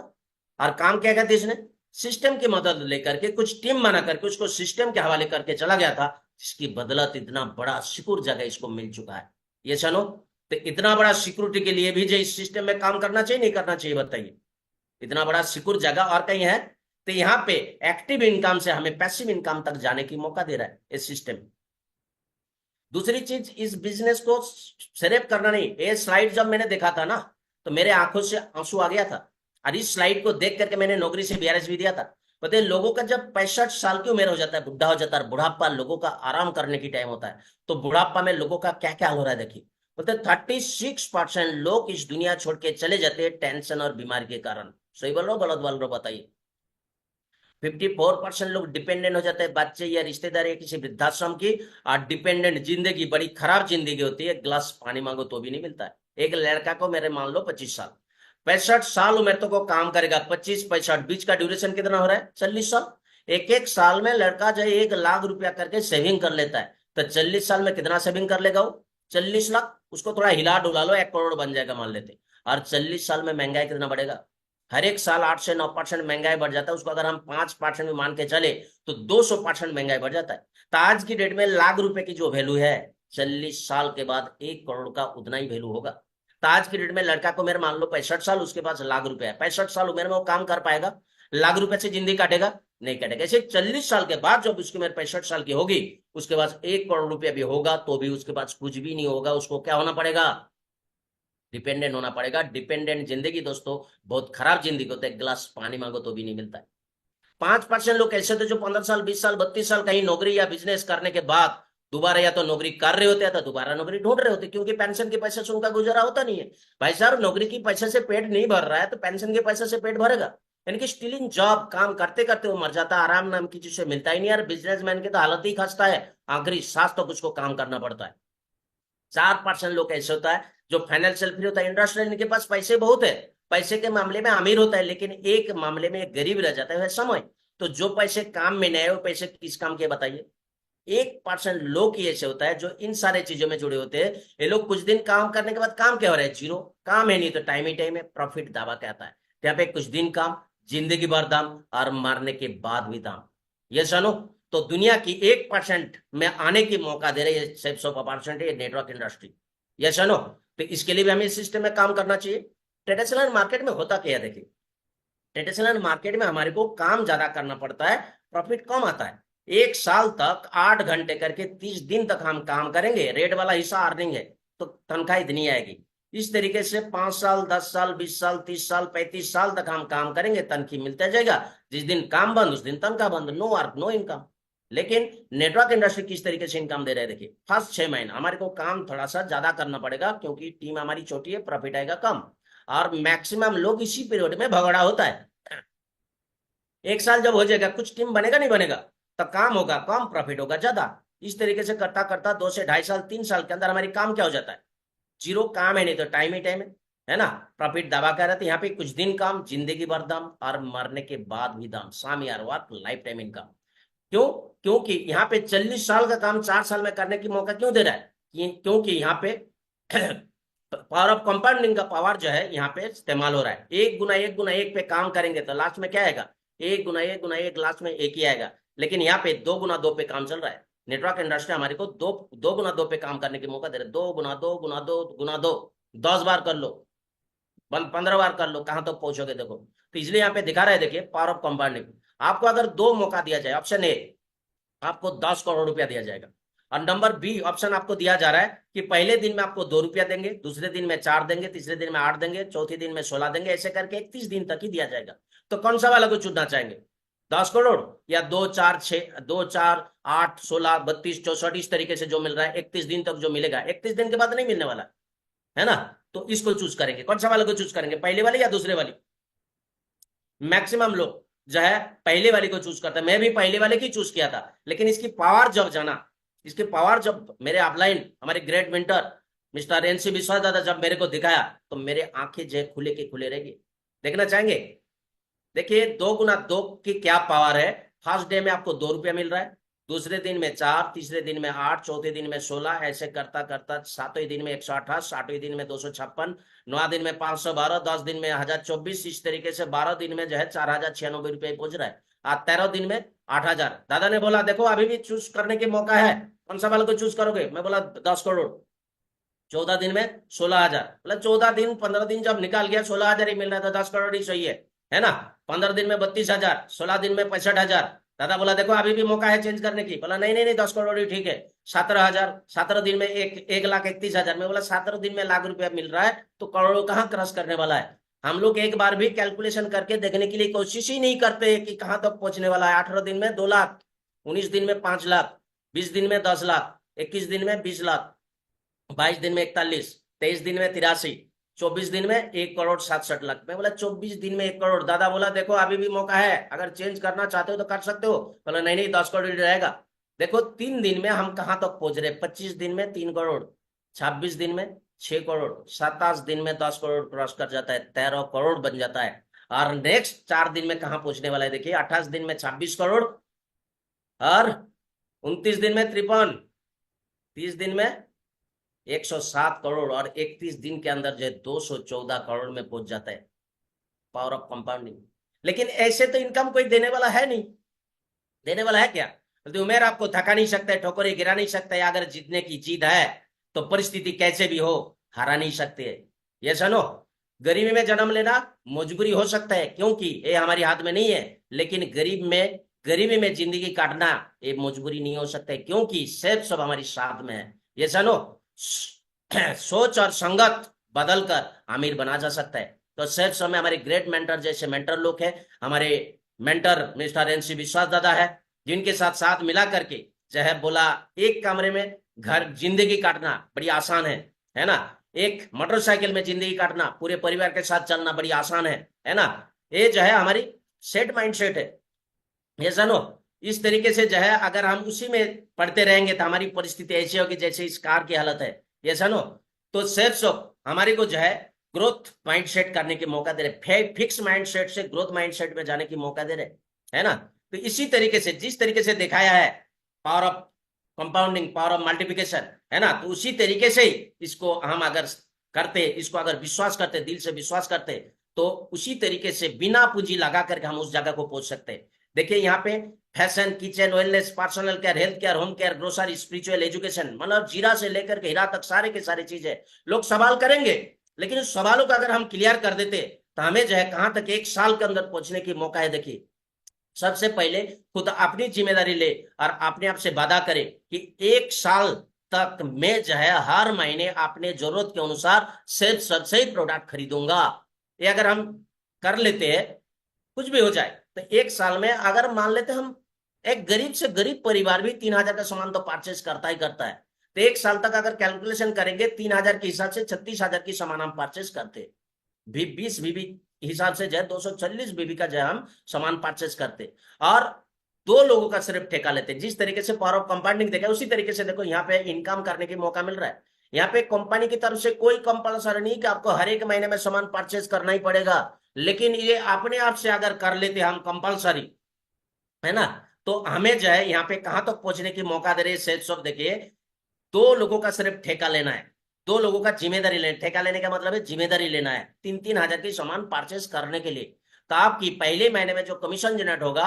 A: और काम क्या किया था इसने, सिस्टम की मदद लेकर के कुछ टीम बना करके उसको सिस्टम के हवाले करके चला गया था, जिसकी बदौलत इतना बड़ा सिक्योर जगह इसको मिल चुका है। ये सुनो, तो इतना बड़ा सिक्योरिटी के लिए भी जो इस सिस्टम में काम करना चाहिए नहीं करना चाहिए बताइए। इतना बड़ा सिक्योर जगह और कहीं है? तो यहाँ पे एक्टिव इनकम से हमें पैसिव इनकम तक जाने की मौका दे रहा है इस सिस्टम। दूसरी चीज, इस बिजनेस को सिर्फ करना नहीं, ये स्लाइड जब मैंने देखा था ना तो मेरे आंखों से आंसू आ गया था। और इस स्लाइड को देख करके मैंने नौकरी से बीआरएस भी दिया था। पता है, लोगों का जब 65 साल की उम्र हो जाता है, बुढ़ा हो जाता है, बुढ़ापा लोगों का आराम करने की टाइम होता है, तो बुढ़ापा में लोगों का क्या क्या हो रहा है देखिए। बोलते 36% लोग इस दुनिया छोड़ के चले जाते हैं टेंशन और बीमारी के कारण। सही बोल रहा हूँ गलत बोल रहा हूँ बताइए? 54% लोग डिपेंडेंट हो जाते हैं, बच्चे या रिश्तेदार या किसी वृद्धाश्रम की। और डिपेंडेंट जिंदगी बड़ी खराब जिंदगी होती है, गिलास पानी मांगो तो भी नहीं मिलता है। एक लड़का को मेरे मान लो 25 साल, 65 साल उम्र तो को काम करेगा, 25 65 बीच का ड्यूरेशन कितना हो रहा है, 40 साल। एक एक साल में लड़का जो है 1 लाख रुपया करके सेविंग कर लेता है, तो 40 साल में कितना सेविंग कर लेगा वो, 40 लाख। उसको थोड़ा हिला डुला लो, 1 करोड़ बन जाएगा मान लेते। और 40 साल में महंगाई कितना बढ़ेगा, हर एक साल 8 से 9% महंगाई बढ़ जाता है उसको। अगर हम 5% भी मान के चले तो 200% महंगाई बढ़ जाता है। तो आज की डेट में लाख रुपए की जो वैल्यू है, 40 साल के बाद 1 करोड़ का उतना ही वैल्यू होगा। तो आज की डेट में लड़का को मेरे मान लो 65 साल, उसके पास लाख रुपए है, 65 साल उम्र में वो काम कर पाएगा? लाख रुपए से जिंदगी काटेगा? नहीं काटेगा। ऐसे 40 साल के बाद जब उसकी उम्र 65 साल की होगी, उसके पास 1 करोड़ रुपया भी होगा तो भी उसके पास कुछ भी नहीं होगा। उसको क्या होना पड़ेगा, डिपेंडेंट होना पड़ेगा। डिपेंडेंट जिंदगी दोस्तों बहुत खराब जिंदगी होता है, एक गिलास पानी मांगो तो भी नहीं मिलता है। 5% लोग ऐसे थे जो 15 साल 20 साल 32 साल कहीं नौकरी या बिजनेस करने के बाद दोबारा या तो नौकरी कर रहे होते हैं तो दोबारा नौकरी ढूंढ रहे होते, क्योंकि पेंशन के पैसे से उनका गुजारा होता नहीं है। भाई साहब, नौकरी की पैसे से पेट नहीं भर रहा है तो पेंशन के पैसे से पेट भरेगा? यानी कि स्टिलिंग जॉब, काम करते करते वो मर जाता है, आराम नाम की चीज से मिलता ही नहीं यार। बिजनेसमैन की तो हालत ही खस्ता है, आखिरी सांस तक उसको काम करना पड़ता है। 4% लोग ऐसे होता है जो फाइनेंशियल फ्री होता है, इंडस्ट्रियल, इनके पास पैसे बहुत है, पैसे के मामले में अमीर होता है, लेकिन एक मामले में गरीब रह जाता है, समय। तो जो पैसे काम में नहीं आए वो पैसे किस काम के बताइए? 1% लोग ही ऐसे होता है जो इन सारे चीजों में जुड़े होते हैं। ये लोग कुछ दिन काम करने के बाद काम क्या हो रहा है, जीरो। काम है नहीं तो टाइम ही टाइम है, प्रॉफिट दावा कहता है। यहाँ पे कुछ दिन काम, जिंदगी भर दाम, और मारने के बाद भी दाम। ये सुनो, तो दुनिया की 1% में आने की मौका दे रही है sales of opportunity network industry. ये सुनो, तो इसके लिए भी हमें इस सिस्टम में काम करना चाहिए। ट्रेडिशनल मार्केट में होता क्या है देखिए, ट्रेडिशनल मार्केट में हमारे को काम ज्यादा करना पड़ता है, प्रॉफिट कम आता है। 1 साल तक 8 घंटे करके 30 दिन तक हम काम करेंगे, रेट वाला हिस्सा अर्निंग है, तो तनख्वाह इतनी आएगी। इस तरीके से 5 साल 10 साल 20 साल 30 साल 35 साल तक हम काम करेंगे, तनख्वाह मिलता जाएगा। जिस दिन काम बंद उस दिन तनख्वाह बंद, नो वर्क नो इनकम। लेकिन नेटवर्क इंडस्ट्री किस तरीके से इनकम दे रहे हैं देखिए, फर्स्ट 6 महीना हमारे को काम थोड़ा सा ज्यादा करना पड़ेगा क्योंकि टीम हमारी छोटी है, प्रॉफिट आएगा कम। और मैक्सिमम लोग इसी पीरियड में भगड़ा होता है। 1 साल जब हो जाएगा, कुछ टीम बनेगा नहीं बनेगा, तो काम होगा कम, प्रॉफिट होगा ज्यादा। इस तरीके से करता करता 2 से 2.5 साल 3 साल के अंदर हमारी काम क्या हो जाता है, जीरो। काम है नहीं तो टाइम ही टाइम है ना। प्रॉफिट दावा कर रहे थे, यहाँ पे कुछ दिन काम, जिंदगी भर दाम, और मरने के बाद भी दाम, साम यार वर्क लाइफ टाइम इनकम। क्यों? क्योंकि यहाँ पे 40 साल का काम 4 साल में करने की मौका क्यों दे रहा है? क्योंकि यहाँ पे पावर ऑफ कंपाउंडिंग का पावर जो है यहाँ पे इस्तेमाल हो रहा है। 1 गुना 1 गुना 1 पे काम करेंगे तो लास्ट में क्या आएगा, 1 गुना 1 गुना 1, लास्ट में एक ही आएगा। लेकिन यहाँ पे 2 गुना 2 पे काम चल रहा है। नेटवर्क इंडस्ट्री हमारे को 2 गुना 2 पे काम करने की मौका दे रहे, 2 गुना 2 गुना 2 गुना 2, 10 बार कर लो, 15 बार कर लो, कहां तक पहुंचोगे देखो। तो इसलिए यहाँ पे दिखा रहा है देखिए, पावर ऑफ कंपाउंडिंग। आपको अगर 2 मौका दिया जाए, ऑप्शन ए आपको 10 करोड़ रुपया दिया जाएगा, और नंबर बी ऑप्शन आपको दिया जा रहा है कि पहले दिन में आपको 2 रुपया देंगे, दूसरे दिन में 4 देंगे, तीसरे दिन में 8 देंगे, चौथे दिन में 16 देंगे, ऐसे करके 31 दिन तक ही दिया जाएगा। तो कौन सा वाला को चुनना चाहेंगे, 10 करोड़ या 2 4 6, 2 4 8 16 32 64, इस तरीके से जो मिल रहा है 31 दिन तक जो मिलेगा, 31 दिन के बाद नहीं मिलने वाला है ना। तो इसको चूज करेंगे, कौन सा वाले को चूज करेंगे, पहले वाले या दूसरे वाले? मैक्सिमम लोग जो है पहले वाले को चूज करता है। मैं भी पहले वाले की चूज किया था, लेकिन इसकी पावर जब जाना, इसकी पावर जब मेरे अपलाइन हमारे ग्रेट मेंटर मिस्टर एनसी विश्वास दादा जब मेरे को दिखाया, तो मेरे आंखें जो है खुले के खुले रहेगी। देखना चाहेंगे? देखिए 2 गुना 2 की क्या पावर है। फर्स्ट डे में आपको 2 रुपया मिल रहा है, दूसरे दिन में 4, तीसरे दिन में 8, चौथे दिन में 16, ऐसे करता करता सातवें दिन में 128, आठवें दिन में 256, 9 दिन में 512, 10 दिन में 1024, इस तरीके से 12 दिन में जो है 4096 रुपये पहुंच रहा है। आज 13 दिन में 8000। दादा ने बोला देखो अभी भी चूज करने के मौका है, कौन सा वाले को चूज करोगे? मैं बोला 10 करोड़। 14 दिन में 16,000, मतलब 14 दिन 15 दिन जब निकाल गया 16,000 ही मिल रहा था, 10 करोड़ ही सही है ना? 15 दिन में 32,000, 16 दिन में 65,000। दादा बोला देखो अभी भी मौका है चेंज करने की। बोला नहीं नहीं नहीं, 10 करोड़ ही ठीक है। 17,000, 17 दिन में 1,31,000। मैं बोला 17 दिन में लाख रुपया मिल रहा है तो करोड़ों कहाँ क्रॉस करने वाला है? हम लोग एक बार भी कैलकुलेशन करके देखने के लिए कोशिश ही नहीं करते कि कहां तक पहुंचने वाला है। 18 दिन में 2 लाख, 19 दिन में 5 लाख, 20 दिन में 10 लाख, 21 दिन में 20 लाख, 22 दिन में 41, 23 दिन में 83, 24 दिन में 1,67,00,000। मैं बोला 24 दिन में 1 करोड़। दादा बोला देखो अभी भी मौका है, अगर चेंज करना चाहते हो तो कर सकते हो। बोला नहीं नहीं, 10 करोड़ रहेगा। देखो 3 दिन में हम कहां तक पहुंच रहे? 25 दिन में 3 करोड़, 26 दिन में 6 करोड़, 27 दिन में 10 करोड़ क्रॉस कर जाता है, 13 करोड़ बन जाता है। और नेक्स्ट 4 दिन में कहां पहुंचने वाला है देखिए, 28 दिन में 26 करोड़, और 29 दिन में 53, 30 दिन में 107 करोड़, और 31 दिन के अंदर जो है 214 करोड़ में पहुंच जाता है। Power of compounding. लेकिन ऐसे तो इनकम कोई देने वाला है नहीं। देने वाला है क्या? तो उमेर आपको थका नहीं सकता है, ठोकरे गिरा नहीं सकता है। अगर जीतने की जीत है तो परिस्थिति कैसे भी हो हरा नहीं सकते। ये सुनो, गरीबी में जन्म लेना मजबूरी हो सकता है क्योंकि ये हमारी हाथ में नहीं है, लेकिन गरीबी में जिंदगी काटना ये मजबूरी नहीं हो सकता है क्योंकि सब हमारी साथ में है। ये सुनो, सोच और संगत बदलकर अमीर बना जा सकता है। तो सेफ समय हमारे ग्रेट मेंटर जैसे मेंटर लोग हैं। हमारे मेंटर मिस्टर एनसी विश्वास दादा है, जिनके साथ साथ मिला करके जो है बोला एक कमरे में घर जिंदगी काटना बड़ी आसान है ना? एक मोटरसाइकिल में जिंदगी काटना, पूरे परिवार के साथ चलना बड़ी आसान है ना? ये जो है हमारी सेट माइंड सेट है। ये जानो, इस तरीके से जो है अगर हम उसी में पढ़ते रहेंगे तो हमारी परिस्थिति ऐसी होगी जैसे इस कार की हालत है। ये जानो, तो सेल्फ हमारे को जो है ग्रोथ माइंडसेट करने की मौका दे रहे, फिक्स माइंडसेट से ग्रोथ माइंडसेट में जाने की मौका दे रहे, है ना? तो इसी तरीके से जिस तरीके से दिखाया है power of compounding, power of multiplication, है ना, तो उसी तरीके से इसको हम अगर करते, इसको अगर विश्वास करते, दिल से विश्वास करते, तो उसी तरीके से बिना पूंजी लगा करके हम उस जगह को पहुंच सकते हैं। देखिए यहाँ पे fashion, kitchen, wellness, personal care, health care, home care, grocery, spiritual, education, मतलब जीरा से लेकर के हीरा तक सारे के सारे चीजें लोग सवाल करेंगे, लेकिन उस सवालों का अगर हम क्लियर कर देते तो हमें जो है कहां तक 1 साल के अंदर पहुंचने की मौका है। देखिए सबसे पहले खुद अपनी जिम्मेदारी ले और अपने आप से वादा करे कि 1 साल तक मैं जो है हर महीने अपने जरूरत के अनुसार सिर्फ सबसे ही प्रोडक्ट खरीदूंगा। ये अगर हम कर लेते हैं, कुछ भी हो जाए, तो 1 साल में अगर मान लेते हम एक गरीब से गरीब परिवार भी 3,000 का सामान तो परचेज करता ही करता है, तो 1 साल तक अगर कैलकुलेशन करेंगे 3,000 के हिसाब से 36,000 की सामान हम परचेज करते, 20 बीबी हिसाब से जो है 240 बीबी का जो है हम सामान परचेज करते, और 2 लोगों का सिर्फ ठेका लेते। जिस तरीके से पावर ऑफ कंपाउंडिंग देखा उसी तरीके से देखो यहाँ पे इनकम करने की मौका मिल रहा है। यहाँ पे कंपनी की तरफ से कोई कंपल्सरी नहीं कि आपको हर एक महीने में सामान परचेज करना ही पड़ेगा, लेकिन ये अपने आप से अगर कर लेते हम कंपल्सरी, है ना, तो हमें जो है यहाँ पे कहां तक पहुंचने की मौका दे रहे सेल्स ऑफ। देखिए 2 लोगों का सिर्फ ठेका लेना है, 2 लोगों का जिम्मेदारी लेना। ठेका लेने का मतलब है जिम्मेदारी लेना है 3-3 हजार की सामान परचेस करने के लिए। तो आपकी पहले महीने में जो कमीशन जनरेट होगा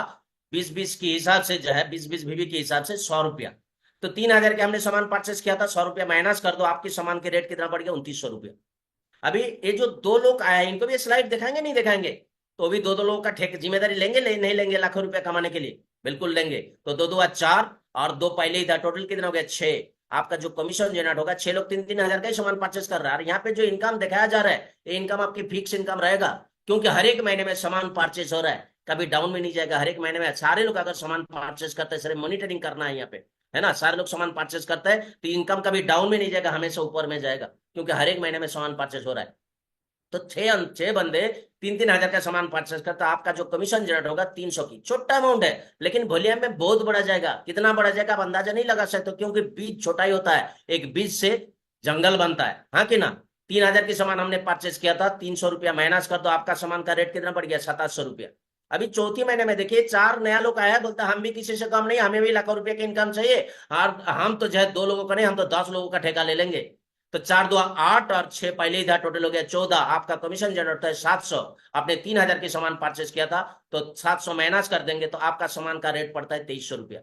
A: 20-20 के हिसाब से जो है 20-20 बीबी के हिसाब से 100 रुपया, तो 3,000 के हमने सामान परचेस किया था, 100 रुपया माइनस कर दो, आपके सामान के रेट कितना बढ़ गया? 2,900 रुपया। अभी ये जो 2 लोग आए हैं इनको भी स्लाइड दिखाएंगे नहीं दिखाएंगे? तो अभी 2-2 लोगों का ठेक जिम्मेदारी लेंगे नहीं लेंगे? लाखों रुपया कमाने के लिए बिल्कुल लेंगे। तो 2-2 4 और 2 पहले ही था, टोटल कितना हो गया? 6। आपका जो कमीशन जनरेट होगा 6 लोग 3-3 हजार का ही सामान परचेस कर रहा है। यहाँ पे जो इनकम दिखाया जा रहा है ये इनकम आपकी फिक्स इनकम रहेगा, क्योंकि हर एक महीने में सामान परचेस हो रहा है, कभी डाउन में नहीं जाएगा। हर एक महीने में सारे लोग अगर सामान परचेस करते हैं, सिर्फ मॉनिटरिंग करना है यहाँ पे, है ना, सारे लोग सामान परचेस करते हैं तो इनकम कभी डाउन में नहीं जाएगा, हमेशा ऊपर में जाएगा, क्योंकि हर एक महीने में सामान परचेस हो रहा है। तो 6 बंदे 3-3 हजार का सामान परचेस करता, आपका जो कमीशन जनरेट होगा 300 की। छोटा अमाउंट है लेकिन वॉल्यूम में बहुत बड़ा जाएगा। कितना बड़ा जाएगा आप अंदाजा नहीं लगा सकते, क्योंकि बीज छोटा ही होता है, एक बीज से जंगल बनता है, हाँ कि ना? 3,000 की सामान हमने परचेस किया था, 300 रुपया माइनस कर दो, आपका सामान का रेट कितना बढ़ गया? 2700 रुपया। अभी चौथी महीने में देखिए 4 नया लोग आया है, बोलता हम भी किसी से कम नहीं, हमें भी लाखों रुपए की इनकम चाहिए। और हम तो जो है 2 लोगों का नहीं, हम तो 10 लोगों का ठेका ले लेंगे। तो 4 2 8 और 6 पहले ही था, टोटल हो गया 14। आपका कमीशन जनरेट होता है 700। आपने 3,000 की सामान परचेस किया था, तो 700 माइनस कर देंगे तो आपका सामान का रेट पड़ता है 2300 रुपया।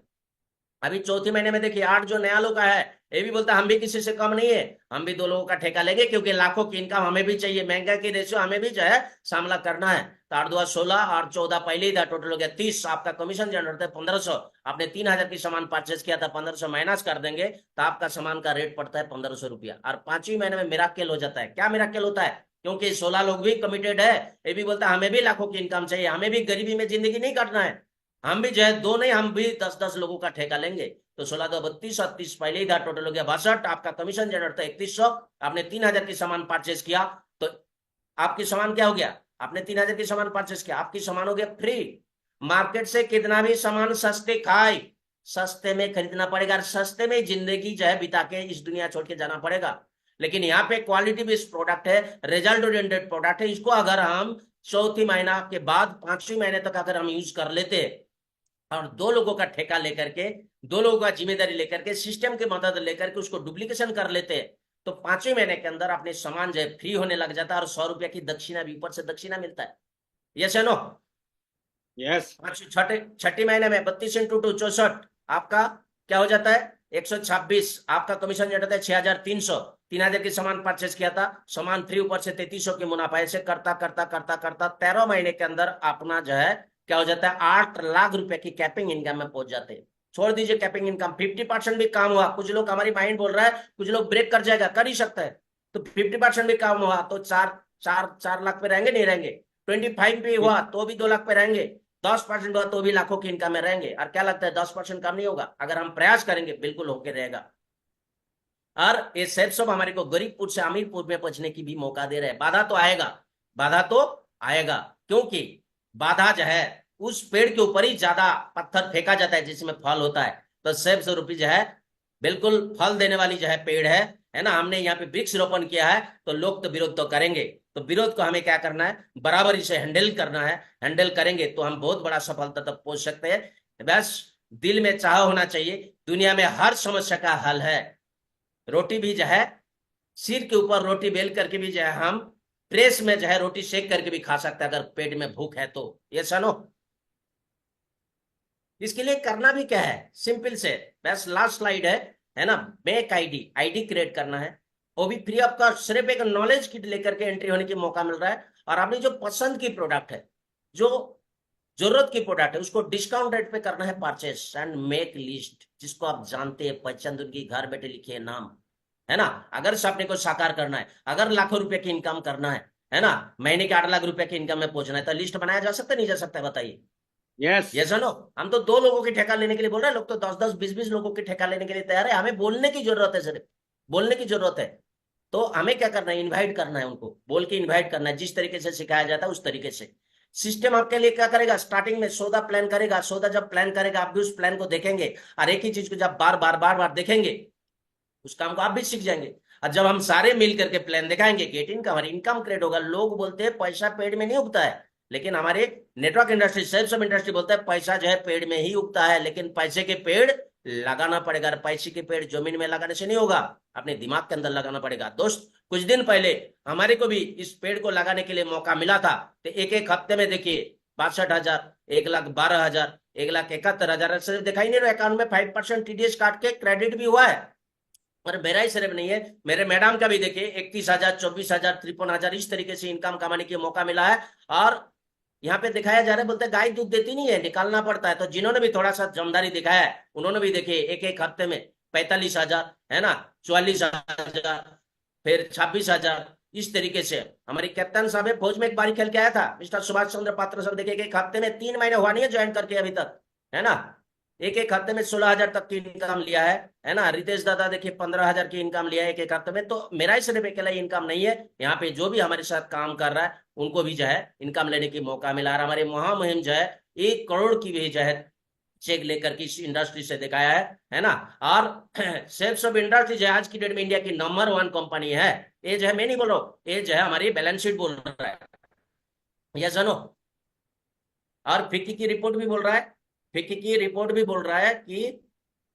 A: अभी चौथी महीने में देखिए 8 जो नया लोग आया है, ये भी बोलता है हम भी किसी से कम नहीं है, हम भी 2 लोगों का ठेका लेंगे, क्योंकि लाखों की इनकम हमें भी चाहिए, महंगा की रेशियो हमें भी जो है सामना करना है। तो 8 2 16 और 14 पहले ही था, टोटल हो गया 30। आपका कमीशन जनरेट होता है 1500। आपने 3,000 की सामान परचेस किया था, 1500 माइनस कर देंगे तो आपका सामान का रेट पड़ता है 1500 रुपया। और 5वीं महीने में मिराक्केल हो जाता है। क्या मिराक्केल होता है? क्योंकि 16 लोग भी कमिटेड है, ये भी बोलता है हमें भी लाखों की इनकम चाहिए, हमें भी गरीबी में जिंदगी नहीं काटना है, हम भी जो है 2 नहीं, हम भी 10-10 लोगों का ठेका लेंगे। तो 16 2 32 और 30 पहले ही था, टोटल हो गया 62। आपका कमीशन जनरेट था 3100। आपने 3,000 की सामान परचेस किया, तो आपकी सामान क्या हो गया? आपने 3,000 की सामान परचेस किया, आपकी सामान हो गया फ्री। मार्केट से कितना भी सामान सस्ते खाए, सस्ते में खरीदना पड़ेगा, और सस्ते में जिंदगी जो है बिता के इस दुनिया छोड़ के जाना पड़ेगा। लेकिन यहाँ पे क्वालिटी बेस्ड प्रोडक्ट है, रिजल्ट ओरिएंटेड प्रोडक्ट है। इसको अगर हम चौथी महीना के बाद 5वीं महीने तक अगर हम यूज कर लेते और 2 लोगों का ठेका लेकर के, 2 लोगों का जिम्मेदारी लेकर के, सिस्टम की मदद लेकर के उसको डुप्लीकेशन कर लेते, तो 5वें महीने के अंदर अपने सामान जो है फ्री होने लग जाता है, और 100 रुपया की दक्षिणा भी ऊपर से दक्षिणा मिलता है। यस या नो?
B: यस।
A: छठे छठी महीने में 32 इंटू 2 64, आपका क्या हो जाता है? 126। आपका कमीशन जो है 6,300। 3,000 की सामान परचेस किया था, सामान फ्री, ऊपर से 3300 की मुनाफा। ऐसे करता करता करता करता 13 महीने के अंदर अपना जो है क्या हो जाता है? 8 लाख रुपए की कैपिंग इनकम में पहुंच जाते हैं। छोड़ दीजिए कैपिंग इनकम, 50% भी काम हुआ। कुछ लोग, हमारी माइंड बोल रहा है कुछ लोग ब्रेक कर जाएगा, कर ही सकता है। तो 50% भी काम हुआ तो 4 लाख पे रहेंगे, नहीं रहेंगे? 25 भी हुआ तो भी 2 लाख पे रहेंगे। 10% हुआ तो भी लाखों की इनकम में रहेंगे। और क्या लगता है 10% कम नहीं होगा? अगर हम प्रयास करेंगे बिल्कुल होके रहेगा। और ये सेफ सब हमारे को गरीबपुर से अमीरपुर में पहुंचने की भी मौका दे रहे हैं। बाधा तो आएगा, बाधा तो आएगा, क्योंकि बाधा जो है उस पेड़ के ऊपर ही ज्यादा पत्थर फेंका जाता है जिसमें फल होता है। तो सेब स्वरूपी जो है बिल्कुल फल देने वाली जो है पेड़ है ना। हमने यहाँ पे वृक्ष रोपण किया है, तो लोग तो विरोध तो करेंगे, तो विरोध को हमें क्या करना है? बराबर इसे हैंडल करना है। हैंडल करेंगे तो हम बहुत बड़ा सफलता तक पहुंच सकते हैं। बस दिल में चाह होना चाहिए। दुनिया में हर समस्या का हल है। रोटी भी जो है सिर के ऊपर रोटी बेल करके भी जो है हम प्रेस में जो है रोटी सेक करके भी खा सकते हैं, अगर पेट में भूख है तो। ये सुनो, इसके लिए करना भी क्या है? सिंपल से, बस लास्ट स्लाइड है ना। मेक आईडी, आईडी क्रिएट करना है, वो भी फ्री ऑफ कॉस्ट। सिर्फ एक नॉलेज किट लेकर के एंट्री होने की मौका मिल रहा है। और अपनी जो पसंद की प्रोडक्ट है, जो जरूरत की प्रोडक्ट है, उसको डिस्काउंट रेट पे करना है परचेस। एंड मेक लिस्ट, जिसको आप जानते हैं, पहचान उनकी, घर बैठे लिखिए नाम, है ना। अगर सपने को साकार करना है, अगर लाखों रुपए की इनकम करना है ना, महीने के 8 लाख रुपए की इनकम में पहुंचना है, तो लिस्ट बनाया जा सकता है, नहीं जा सकता है? बताइए।
B: यस।
A: ये सुनो, हम तो 2 लोगों की ठेका लेने के लिए बोल रहे हैं, लोग तो 10-10 20-20 लोगों की ठेका लेने के लिए तैयार है। हमें बोलने की जरूरत है, सिर्फ बोलने की जरूरत है। तो हमें क्या करना है? इनवाइट करना है उनको, बोल के इनवाइट करना है। जिस तरीके से सिखाया जाता है उस तरीके से। सिस्टम आपके लिए क्या करेगा? स्टार्टिंग में सौदा प्लान करेगा। सौदा जब प्लान करेगा, आप भी उस प्लान को देखेंगे, और एक ही चीज को जब बार बार बार बार देखेंगे, उस काम को आप भी सीख जाएंगे। और जब हम सारे मिल करके प्लान दिखाएंगे, गेट इनकम, हमारी इनकम क्रिएट होगा। लोग बोलते हैं पैसा पेड़ में नहीं उगता है, लेकिन हमारे network industry, sales of industry बोलता है पैसा जो है पेड़ में ही उगता है। लेकिन पैसे के पेड़ लगाना पड़ेगा। पैसे के पेड़ जमीन में लगाने से नहीं होगा, अपने दिमाग के अंदर लगाना पड़ेगा। दोस्त, कुछ दिन पहले हमारे को भी इस पेड़ को लगाने के लिए मौका मिला था। तो एक एक हफ्ते में देखिए 62,000, 1,12,000, 1,71,000 सिर्फ दिखाई नहीं रहा। अकाउंट में 5% टीडीएस काट के क्रेडिट भी हुआ है। और मेरा ही सिर्फ नहीं है, मेरे मैडम का भी देखिए 31,000, 24,000, 53,000 इस तरीके से इनकम कमाने की मौका मिला है। और यहाँ पे दिखाया जा रहा है, बोलते हैं गाय दूध देती नहीं है, निकालना पड़ता है। तो जिन्होंने भी थोड़ा सा जमदारी दिखाया है, उन्होंने भी देखिए एक एक हफ्ते में 45,000, है ना, 44,000, फिर 26,000, इस तरीके से। हमारी कैप्टन साहब है, फौज में एक बारी खेल के आया था, मिस्टर सुभाष चंद्र पात्र साहब। देखिए एक हफ्ते में, 3 महीने हुआ नहीं है ज्वाइन करके अभी तक, है ना, एक एक हफ्ते में 16,000 तक की इनकम लिया है ना। रितेश दादा देखिए 15,000 की इनकम लिया है एक एक हफ्ते में। तो मेरा ही सिर्फ अकेला इनकम नहीं है, यहाँ पे जो भी हमारे साथ काम कर रहा है उनको भी जो है इनकम लेने की मौका मिला। और हमारे महामहिम जो है 1 करोड़ की भी जो है चेक लेकर के इस इंडस्ट्री से दिखाया है ना। और सेल्स ऑफ इंडस्ट्री जो है आज की डेट में इंडिया की नंबर 1 कंपनी है। ये जो है, मैं नहीं बोल रहा हूँ, ये जो है हमारी बैलेंस शीट बोल रहा है। ये सुनो, और फिक्की की रिपोर्ट भी बोल रहा है, फिक्की की रिपोर्ट भी बोल रहा है कि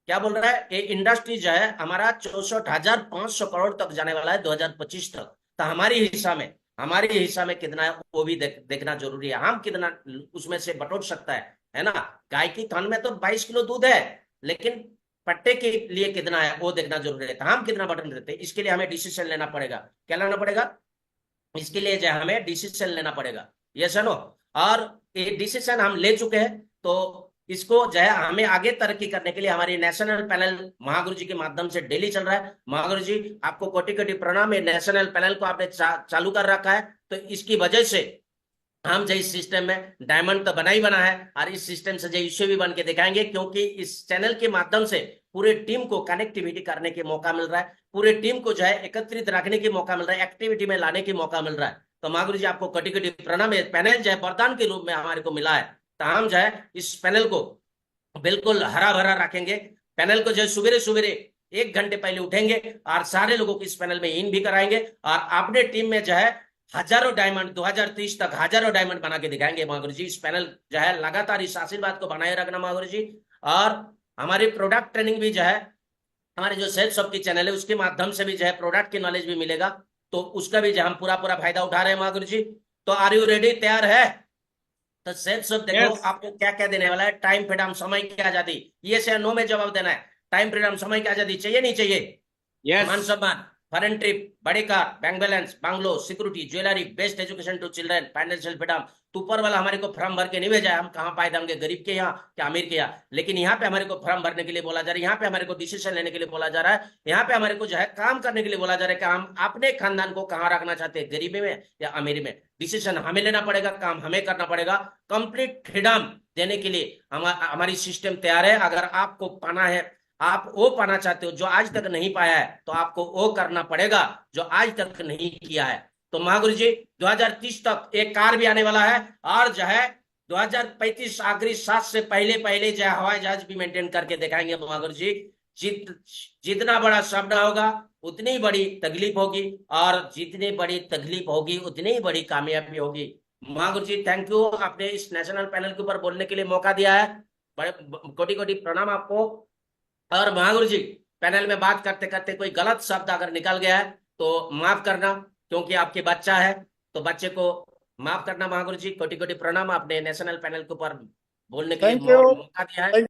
A: क्या बोल रहा है, ये इंडस्ट्री जो है हमारा 64,500 करोड़ तक जाने वाला है 2025 तक। तो हमारी हिस्सा में कितना है वो भी देखना जरूरी है। हम कितना उसमें से बटोर सकता है ना। गाय की थन में तो 22 किलो दूध है, लेकिन पट्टे के लिए कितना है वो देखना जरूरी है। तो हम कितना बटन देते हैं, इसके लिए हमें डिसीजन लेना पड़ेगा। क्या लेना पड़ेगा? इसके लिए जो है हमें डिसीजन लेना पड़ेगा। यस है नो। और ये डिसीजन हम ले चुके हैं, तो इसको जो है हमें आगे तरक्की करने के लिए हमारी नेशनल पैनल महागुरु जी के माध्यम से डेली चल रहा है। महागुरु जी आपको कोटि कोटि प्रणाम। ये नेशनल पैनल को आपने चालू कर रखा है, तो इसकी वजह से हम जो इस सिस्टम में डायमंड तो बना ही बना है, और इस सिस्टम से जो इश्यू भी बन के दिखाएंगे, क्योंकि इस चैनल के माध्यम से पूरे टीम को कनेक्टिविटी करने के मौका मिल रहा है, पूरे टीम को जो है एकत्रित रखने की मौका मिल रहा है, एक्टिविटी में लाने की मौका मिल रहा है। तो महागुरु जी आपको कोटि कोटि प्रणाम। पैनल जो है वरदान के रूप में हमारे को मिला है, तो हम जो है इस पैनल को बिल्कुल हरा भरा रखेंगे। पैनल को जो सवेरे सवेरे 1 घंटे पहले उठेंगे और सारे लोगों को इस पैनल में इन भी कराएंगे, और अपने टीम में जो है हजारों डायमंड 2030 तक हजारों डायमंड बना के दिखाएंगे महागुरु जी। इस पैनल जो है लगातार इस आशीर्वाद को बनाए रखना महागुरु जी। और हमारी प्रोडक्ट ट्रेनिंग भी जो है, हमारे जो सेल्स ऑफ की चैनल है उसके माध्यम से भी जो है प्रोडक्ट की नॉलेज भी मिलेगा, तो उसका भी जो हम पूरा पूरा फायदा उठा रहे हैं महागुरु जी। तो आर यू रेडी? तैयार है? तो सेल्स ऑफ देखो
B: Yes.
A: आपको क्या क्या देने वाला है। टाइम फ्रीडम, समय की आजादी, ये से नो में जवाब देना है। टाइम फ्रीडम, समय की आजादी चाहिए नहीं चाहिए? मान
B: Yes.
A: सम्मान, फॉरेन ट्रिप, बड़ी car, bank balance, bungalow, security, jewellery, best education to children, financial freedom. तो ऊपर वाला हमारे को फॉर्म भर के नहीं भेजा है, हम कहाँ पाए देंगे, गरीब के यहाँ क्या अमीर के यहाँ? लेकिन यहाँ पे हमारे को फॉर्म भरने के लिए बोला जा रहा है, यहाँ पे हमारे को डिसीजन लेने के लिए बोला जा रहा है, यहाँ पे हमारे को जो है काम करने के लिए बोला जा रहा है कि हम अपने खानदान को कहाँ रखना चाहते हैं, गरीबी में या अमीरी में। डिसीजन हमें लेना पड़ेगा, काम हमें करना पड़ेगा। कंप्लीट फ्रीडम देने के लिए हमारी सिस्टम तैयार है। अगर आपको पाना है, आप वो पाना चाहते हो जो आज तक नहीं पाया है, तो आपको वो करना पड़ेगा जो आज तक नहीं किया है। तो महागुरु जी 2030 तक एक कार भी आने वाला है, और जो है 2035 आखिरी 7 से पहले पहले जो है हवाई जहाज भी मेंटेन करके दिखाएंगे महागुरु जी। जितना बड़ा सपना होगा उतनी बड़ी तकलीफ होगी, और जितनी बड़ी तकलीफ होगी उतनी ही बड़ी कामयाबी होगी। महागुरु जी थैंक यू, आपने इस नेशनल पैनल के ऊपर बोलने के लिए मौका दिया है। बड़े कोटि कोटि प्रणाम आपको। और महागुरु जी पैनल में बात करते करते कोई गलत शब्द अगर निकल गया है तो माफ करना, क्योंकि आपके बच्चा है, तो बच्चे को माफ करना। महागुरु जी कोटि कोटि प्रणाम, आपने नेशनल पैनल के ऊपर बोलने के लिए
C: थैंक यू।
A: मौका दिया है।